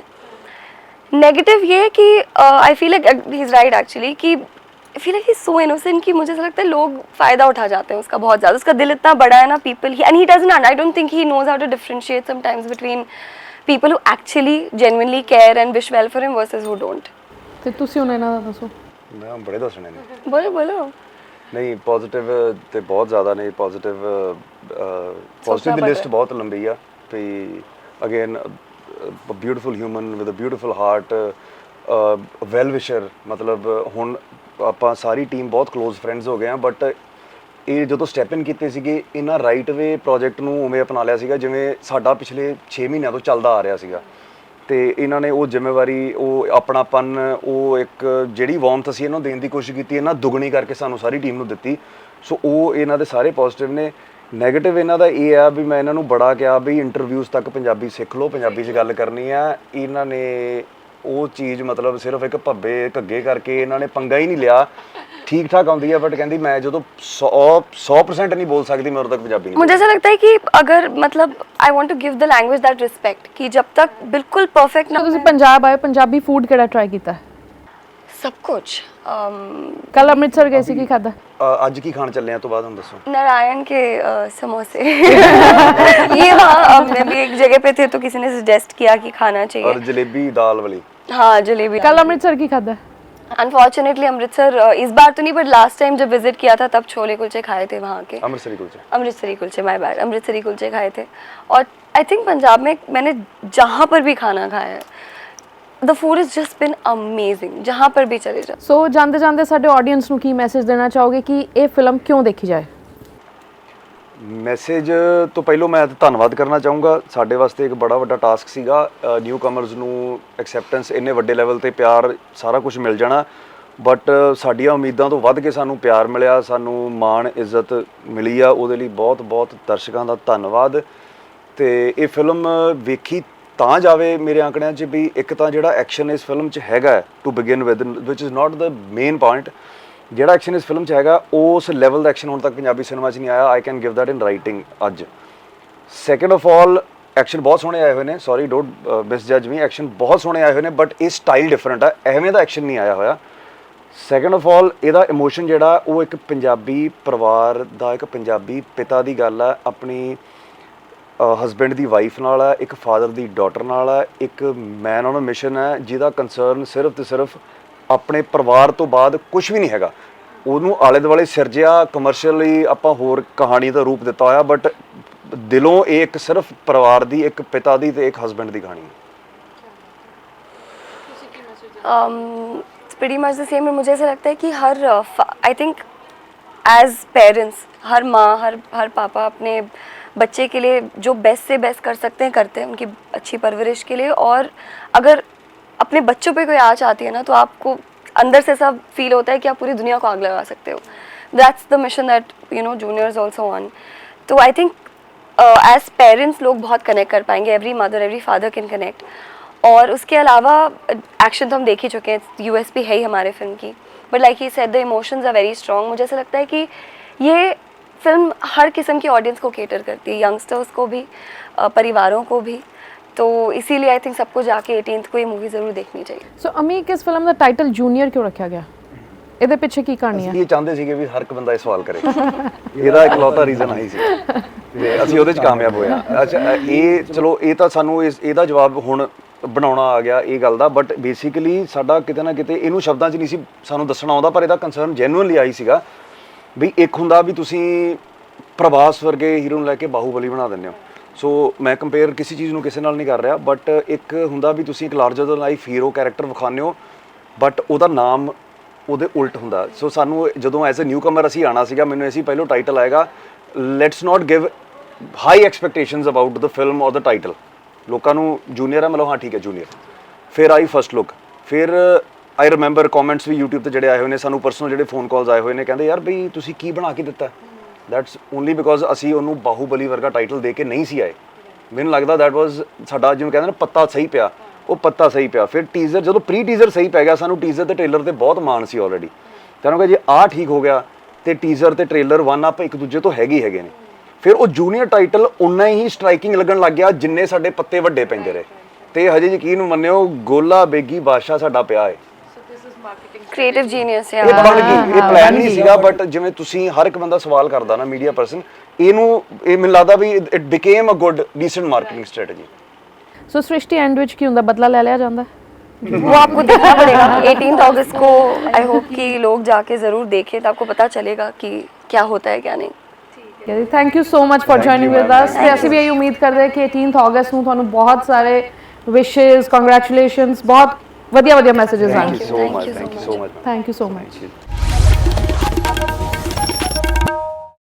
नेगेटिव ये है कि I feel like he is right actually कि I feel like he so innocent कि मुझे ऐसा लगता है लोग फायदा उठा जाते हैं उसका बहुत ज़्यादा. उसका दिल इतना बड़ा है ना, people and he doesn't, I don't think he knows how to differentiate sometimes between people who actually genuinely care and wish well for him versus who don't. ਤੇ ਤੁਸੀਂ ਹੁਣ ਇਹਨਾਂ ਦਾ ਦੱਸੋ. ਮੈਂ ਬੜੇ ਦੱਸਣੇ ਨੇ. बोलो ਨਹੀਂ ਪੋਜ਼ਿਟਿਵ ਤੇ ਬਹੁਤ ਜ਼ਿਆਦਾ ਨੇ. ਪੋਜ਼ਿਟਿਵ ਦੀ ਲਿਸਟ ਬਹੁਤ ਲੰਬੀ ਆ. ਤੇ again beautiful human with a beautiful heart, well wisher. ਮਤਲਬ ਹੁਣ ਆਪਾਂ ਸਾਰੀ ਟੀਮ ਬਹੁਤ ਕਲੋਜ਼ ਫਰੈਂਡਸ ਹੋ ਗਏ ਆ, ਬਟ ਇਹ ਜਦੋਂ ਸਟੈਪ ਇਨ ਕੀਤੇ ਸੀਗੇ ਇਹਨਾਂ ਰਾਈਟ ਵੇ ਪ੍ਰੋਜੈਕਟ ਨੂੰ ਉਵੇਂ ਅਪਣਾ ਲਿਆ ਸੀਗਾ ਜਿਵੇਂ ਸਾਡਾ ਪਿਛਲੇ 6 ਮਹੀਨਿਆਂ ਤੋਂ ਚੱਲਦਾ ਆ ਰਿਹਾ ਸੀਗਾ. ਤੇ ਇਹਨਾਂ ਨੇ ਉਹ ਜ਼ਿੰਮੇਵਾਰੀ, ਉਹ ਆਪਣਾਪਨ, ਉਹ ਇੱਕ ਜਿਹੜੀ ਵਾਰਮਥ ਅਸੀਂ ਇਹਨਾਂ ਨੂੰ ਦੇਣ ਦੀ ਕੋਸ਼ਿਸ਼ ਕੀਤੀ, ਇਹਨਾਂ ਦੁੱਗਣੀ ਕਰਕੇ ਸਾਨੂੰ ਸਾਰੀ ਟੀਮ ਨੂੰ ਦਿੱਤੀ. ਸੋ ਉਹ ਇਹਨਾਂ ਦੇ ਸਾਰੇ ਪੋਜ਼ਿਟਿਵ ਨੇ. ਨੈਗੇਟਿਵ ਇਹਨਾਂ ਦਾ ਇਹ ਆ ਵੀ ਮੈਂ ਇਹਨਾਂ ਨੂੰ ਬੜਾ ਕਿਹਾ ਵੀ ਇੰਟਰਵਿਊਜ਼ ਤੱਕ ਪੰਜਾਬੀ ਸਿੱਖ ਲਓ, ਪੰਜਾਬੀ 'ਚ ਗੱਲ ਕਰਨੀ ਆ. ਇਹਨਾਂ ਨੇ ਉਹ ਚੀਜ਼ ਮਤਲਬ ਸਿਰਫ ਇੱਕ ਭੱਬੇ ਘੱਗੇ ਕਰਕੇ ਇਹਨਾਂ ਨੇ ਪੰਗਾ ਹੀ ਨਹੀਂ ਲਿਆ. ठीक ठाक आती है, बट कहती मैं जो 100% नहीं बोल सकती, मैं उधर तक पंजाबी नहीं. मुझे ऐसा लगता है कि अगर मतलब I want to give the language that respect कि जब तक बिल्कुल परफेक्ट ना. ਤੁਸੀਂ ਪੰਜਾਬ ਆਏ, ਪੰਜਾਬੀ ਫੂਡ ਕਿਹੜਾ ਟਰਾਈ ਕੀਤਾ? सब कुछ. ਕੱਲ ਅੰਮ੍ਰਿਤਸਰ ਗਏ ਸੀ, ਕੀ ਖਾਦਾ? ਅੱਜ ਕੀ ਖਾਣ ਚੱਲੇ ਆ ਤੋਂ ਬਾਅਦ हम दसो. नारायण के समोसे. ये हाँ, हमने भी एक जगह पे थे तो किसी ने सजेस्ट किया कि खाना चाहिए. और जलेबी दाल वाली. हाँ जलेबी. ਕੱਲ ਅੰਮ੍ਰਿਤਸਰ ਕੀ ਖਾਦਾ? अनफॉर्चुनेटली अमृतसर इस बार तो नहीं, बट लास्ट टाइम जब विजिट किया था तब छोले कुलचे खाए थे वहाँ के. अमृतसरी कुलचे माय बैड, अमृतसरी कुलचे खाए थे. और आई थिंक पंजाब में मैंने जहाँ पर भी खाना खाया है, the food is just been amazing, जहाँ पर भी चले जाओ. ਸੋ ਜਾਂਦੇ ਜਾਂਦੇ ਸਾਡੇ ਆਡੀਅנס ਨੂੰ ਕੀ ਮੈਸੇਜ ਦੇਣਾ ਚਾਹੋਗੇ ਕਿ ਇਹ ਫਿਲਮ ਕਿਉਂ ਦੇਖੀ ਜਾਏ? ਮੈਸੇਜ ਤੋਂ ਪਹਿਲਾਂ ਮੈਂ ਧੰਨਵਾਦ ਕਰਨਾ ਚਾਹੂੰਗਾ. ਸਾਡੇ ਵਾਸਤੇ ਇੱਕ ਬੜਾ ਵੱਡਾ ਟਾਸਕ ਸੀਗਾ. ਨਿਊ ਕਮਰਸ ਨੂੰ ਐਕਸੈਪਟੈਂਸ ਇੰਨੇ ਵੱਡੇ ਲੈਵਲ ਤੇ ਪਿਆਰ ਸਾਰਾ ਕੁਝ ਮਿਲ ਜਾਣਾ, ਬਟ ਸਾਡੀਆਂ ਉਮੀਦਾਂ ਤੋਂ ਵੱਧ ਕੇ ਸਾਨੂੰ ਪਿਆਰ ਮਿਲਿਆ, ਸਾਨੂੰ ਮਾਣ ਇੱਜ਼ਤ ਮਿਲੀ ਆ. ਉਹਦੇ ਲਈ ਬਹੁਤ ਬਹੁਤ ਦਰਸ਼ਕਾਂ ਦਾ ਧੰਨਵਾਦ. ਤੇ ਇਹ ਫਿਲਮ ਵੇਖੀ ਤਾਂ ਜਾਵੇ ਮੇਰੇ ਆਂਕੜਿਆਂ 'ਚ ਵੀ ਇੱਕ ਤਾਂ ਜਿਹੜਾ ਐਕਸ਼ਨ ਇਸ ਫਿਲਮ 'ਚ ਹੈਗਾ to begin with, which is not the main point. ਜਿਹੜਾ ਐਕਸ਼ਨ ਇਸ ਫਿਲਮ 'ਚ ਹੈਗਾ ਉਸ ਲੈਵਲ ਦਾ ਐਕਸ਼ਨ ਹੁਣ ਤੱਕ ਪੰਜਾਬੀ ਸਿਨੇਮਾ 'ਚ ਨਹੀਂ ਆਇਆ. I can give that in writing ਅੱਜ. ਸੈਕਿੰਡ ਆਫ ਆਲ, ਐਕਸ਼ਨ ਬਹੁਤ ਸੋਹਣੇ ਆਏ ਹੋਏ ਨੇ. ਸੌਰੀ ਡੋਂਟ ਮਿਸਜੱਜ ਮੀ, ਐਕਸ਼ਨ ਬਹੁਤ ਸੋਹਣੇ ਆਏ ਹੋਏ ਨੇ, ਬਟ ਇਹ ਸਟਾਈਲ ਡਿਫਰੈਂਟ ਆ. ਐਵੇਂ ਦਾ ਐਕਸ਼ਨ ਨਹੀਂ ਆਇਆ ਹੋਇਆ. ਸੈਕਿੰਡ ਆਫ ਆਲ, ਇਹਦਾ ਇਮੋਸ਼ਨ ਜਿਹੜਾ ਉਹ ਇੱਕ ਪੰਜਾਬੀ ਪਰਿਵਾਰ ਦਾ, ਇੱਕ ਪੰਜਾਬੀ ਪਿਤਾ ਦੀ ਗੱਲ ਆ, ਆਪਣੀ ਹਸਬੈਂਡ ਦੀ ਵਾਈਫ ਨਾਲ ਆ, ਇੱਕ ਫਾਦਰ ਦੀ ਡਾਟਰ ਨਾਲ ਆ, ਇੱਕ ਮੈਨ ਔਨ ਅ ਮਿਸ਼ਨ ਹੈ ਜਿਹਦਾ ਕੰਸਰਨ ਸਿਰਫ ਤੇ ਸਿਰਫ ਆਪਣੇ ਪਰਿਵਾਰ ਤੋਂ ਬਾਅਦ ਕੁਝ ਵੀ ਨਹੀਂ ਹੈਗਾ. ਉਹਨੂੰ ਆਲੇ ਦੁਆਲੇ ਸਿਰਜਿਆ, ਕਮਰਸ਼ੀਅਲੀ ਆਪਾਂ ਹੋਰ ਕਹਾਣੀ ਦਾ ਰੂਪ ਦਿੱਤਾ ਹੋਇਆ, ਬਟ ਦਿਲੋਂ ਇਹ ਇੱਕ ਸਿਰਫ ਪਰਿਵਾਰ ਦੀ, ਇੱਕ ਪਿਤਾ ਦੀ ਤੇ ਇੱਕ ਹਸਬੈਂਡ ਦੀ ਕਹਾਣੀ ਹੈ. pretty much the same. मुझे ऐसा लगता है कि हर आई थिंक एज पेरेंट्स हर माँ हर पापा अपने बच्चे के लिए जो बेस्ट से बेस्ट कर सकते हैं करते हैं, उनकी अच्छी परवरिश के लिए. और अगर अपने बच्चों पे कोई आँच आती है ना, तो आपको अंदर से सब फील होता है कि आप पूरी दुनिया को आग लगा सकते हो. That's the mission that you know juniors also on. तो आई थिंक एज पेरेंट्स लोग बहुत कनेक्ट कर पाएंगे. Every mother every father can connect. और उसके अलावा एक्शन तो हम देख ही चुके हैं, यूएसपी है ही हमारे फिल्म की, but like he said the emotions are very strong. मुझे ऐसा लगता है कि ये फिल्म हर किस्म की ऑडियंस को केटर करती है, यंगस्टर्स को भी, परिवारों को भी. तो इसीलिए आई थिंक सबको जाके 18th को ये मूवी ज़रूर देखनी चाहिए. ਸੋ ਅਮੀ, ਕਿਸ ਫਿਲਮ ਦਾ ਟਾਈਟਲ ਜੂਨੀਅਰ ਕਿਉਂ ਰੱਖਿਆ ਗਿਆ? ਇਹਦੇ ਪਿੱਛੇ ਕੀ ਕਹਾਣੀ ਹੈ? ਅਸੀਂ ਇਹ ਚਾਹੁੰਦੇ ਸੀਗੇ ਵੀ ਹਰ ਇੱਕ ਬੰਦਾ ਇਹ ਸਵਾਲ ਕਰੇ. ਇਹਦਾ ਇਕਲੌਤਾ ਰੀਜ਼ਨ ਆਹੀ ਸੀ ਤੇ ਅਸੀਂ ਉਹਦੇ 'ਚ ਕਾਮਯਾਬ ਹੋਇਆ. ਅੱਛਾ, ਇਹ ਚਲੋ ਇਹ ਤਾਂ ਸਾਨੂੰ ਇਹਦਾ ਜਵਾਬ ਹੁਣ ਬਣਾਉਣਾ ਆ ਗਿਆ ਇਹ ਗੱਲ ਦਾ, ਬਟ ਬੇਸਿਕਲੀ ਸਾਡਾ ਕਿਤੇ ਨਾ ਕਿਤੇ ਇਹਨੂੰ ਸ਼ਬਦਾਂ 'ਚ ਨਹੀਂ ਸੀ ਸਾਨੂੰ ਦੱਸਣਾ ਆਉਂਦਾ, ਪਰ ਇਹਦਾ ਕੰਸਰਨ ਜੈਨੂਇਨਲੀ ਆਈ ਸੀਗਾ ਵੀ ਇੱਕ ਹੁੰਦਾ ਵੀ ਤੁਸੀਂ ਪ੍ਰਭਾਸ ਵਰਗੇ ਹੀਰੋ ਨੂੰ ਲੈ ਕੇ ਬਾਹੂਬਲੀ ਬਣਾ ਦਿੰਦੇ ਹੋ. ਸੋ ਮੈਂ ਕੰਪੇਅਰ ਕਿਸੇ ਚੀਜ਼ ਨੂੰ ਕਿਸੇ ਨਾਲ ਨਹੀਂ ਕਰ ਰਿਹਾ, ਬਟ ਇੱਕ ਹੁੰਦਾ ਵੀ ਤੁਸੀਂ ਇੱਕ larger than life hero character ਵਿਖਾਉਂਦੇ ਹੋ, ਬਟ ਉਹਦਾ ਨਾਮ ਉਹਦੇ ਉਲਟ ਹੁੰਦਾ. ਸੋ ਸਾਨੂੰ ਜਦੋਂ ਐਜ਼ ਅ ਨਿਊ ਕਮਰ ਅਸੀਂ ਆਉਣਾ ਸੀਗਾ, ਮੈਨੂੰ ਅਸੀਂ ਪਹਿਲੋਂ ਟਾਈਟਲ ਆਏਗਾ let's not give high expectations about the film ਔਰ ਦ ਟਾਈਟਲ. ਲੋਕਾਂ ਨੂੰ ਜੂਨੀਅਰ ਆ, ਮਤਲਬ ਹਾਂ ਠੀਕ ਹੈ ਜੂਨੀਅਰ. ਫਿਰ ਆਈ ਫਸਟ ਲੁੱਕ. ਫਿਰ ਆਈ ਰਿਮੈਂਬਰ ਕਮੈਂਟਸ ਵੀ YouTube ਤੇ ਜਿਹੜੇ ਆਏ ਹੋਏ ਨੇ, ਸਾਨੂੰ ਪਰਸਨਲ ਜਿਹੜੇ ਫੋਨ ਕਾਲਸ ਆਏ ਹੋਏ ਨੇ, ਕਹਿੰਦੇ ਯਾਰ ਬਈ ਤੁਸੀਂ ਕੀ ਬਣਾ ਕੇ ਦਿੱਤਾ. ਦੈਟਸ ਓਨਲੀ ਬਿਕੋਜ਼ ਅਸੀਂ ਉਹਨੂੰ ਬਾਹੂਬਲੀ ਵਰਗਾ ਟਾਈਟਲ ਦੇ ਕੇ ਨਹੀਂ ਸੀ ਆਏ. ਮੈਨੂੰ ਲੱਗਦਾ ਦੈਟ ਵਾਜ਼ ਸਾਡਾ ਜਿਵੇਂ ਕਹਿੰਦੇ ਨਾ ਪੱਤਾ ਸਹੀ ਪਿਆ, ਉਹ ਪੱਤਾ ਸਹੀ ਪਿਆ. ਫਿਰ ਟੀਜ਼ਰ, ਜਦੋਂ ਪ੍ਰੀ ਟੀਜ਼ਰ ਸਹੀ ਪੈ ਗਿਆ, ਸਾਨੂੰ ਟੀਜ਼ਰ ਤੇ ਟ੍ਰੇਲਰ ਤੇ ਬਹੁਤ ਮਾਣ ਸੀ ਆਲਰੇਡੀ. ਤੁਹਾਨੂੰ ਕਿ ਜੇ ਆਹ ਠੀਕ ਹੋ ਗਿਆ ਤੇ ਟੀਜ਼ਰ ਤੇ ਟ੍ਰੇਲਰ ਵਨ ਅਪ ਇੱਕ ਦੂਜੇ ਤੋਂ ਹੈਗੇ ਨੇ. ਫਿਰ ਉਹ ਜੂਨੀਅਰ ਟਾਈਟਲ ਉਨਾ ਹੀ ਸਟ੍ਰਾਈਕਿੰਗ ਲੱਗਣ ਲੱਗ ਗਿਆ ਜਿੰਨੇ ਸਾਡੇ ਪੱਤੇ ਵੱਡੇ ਪੈਂਦੇ ਰਹੇ. ਤੇ ਹਜੇ ਯਕੀਨ ਮੰਨਿਓ ਗੋਲਾ ਬੇਗੀ ਬਾਦਸ਼ਾਹ ਸਾਡਾ ਪਿਆ ਹੈ। ਕ੍ਰੀਏਟਿਵ ਜੀਨੀਅਸ ਇਹ ਬਣ ਗਈ, ਇਹ ਪਲਾਨ ਨਹੀਂ ਸੀਗਾ ਬਟ ਜਿਵੇਂ ਤੁਸੀਂ ਹਰ ਇੱਕ ਬੰਦਾ ਸਵਾਲ ਕਰਦਾ ਨਾ ਮੀਡੀਆ ਪਰਸਨ, ਇਹ ਮੈਨੂੰ ਲੱਗਦਾ ਵੀ it became a good decent marketing strategy. So Srishti and ਵਿੱਚ ਕੀ ਹੁੰਦਾ, ਬਦਲਾ ਲੈ ਲਿਆ ਜਾਂਦਾ ਹੈ? वो आपको देखना पड़ेगा 18 अगस्त को। आई होप कि लोग जाके ज़रूर देखें तो आपको पता चलेगा कि क्या होता है क्या नहीं। Thank you so much for joining with us ਤੇ ਅਸੀਂ ਵੀ ਇਹ ਉਮੀਦ ਕਰਦੇ ਹਾਂ ਕਿ 18 ਅਗਸਤ ਨੂੰ ਤੁਹਾਨੂੰ ਬਹੁਤ ਸਾਰੇ ਵਿਸ਼ੇਸ, ਕੰਗ੍ਰੈਚੁਲੇਸ਼ਨਸ, ਬਹੁਤ ਵਧੀਆ ਮੈਸੇजेस ਆਣ। Thank you so much, thank you so much. Thank you so much.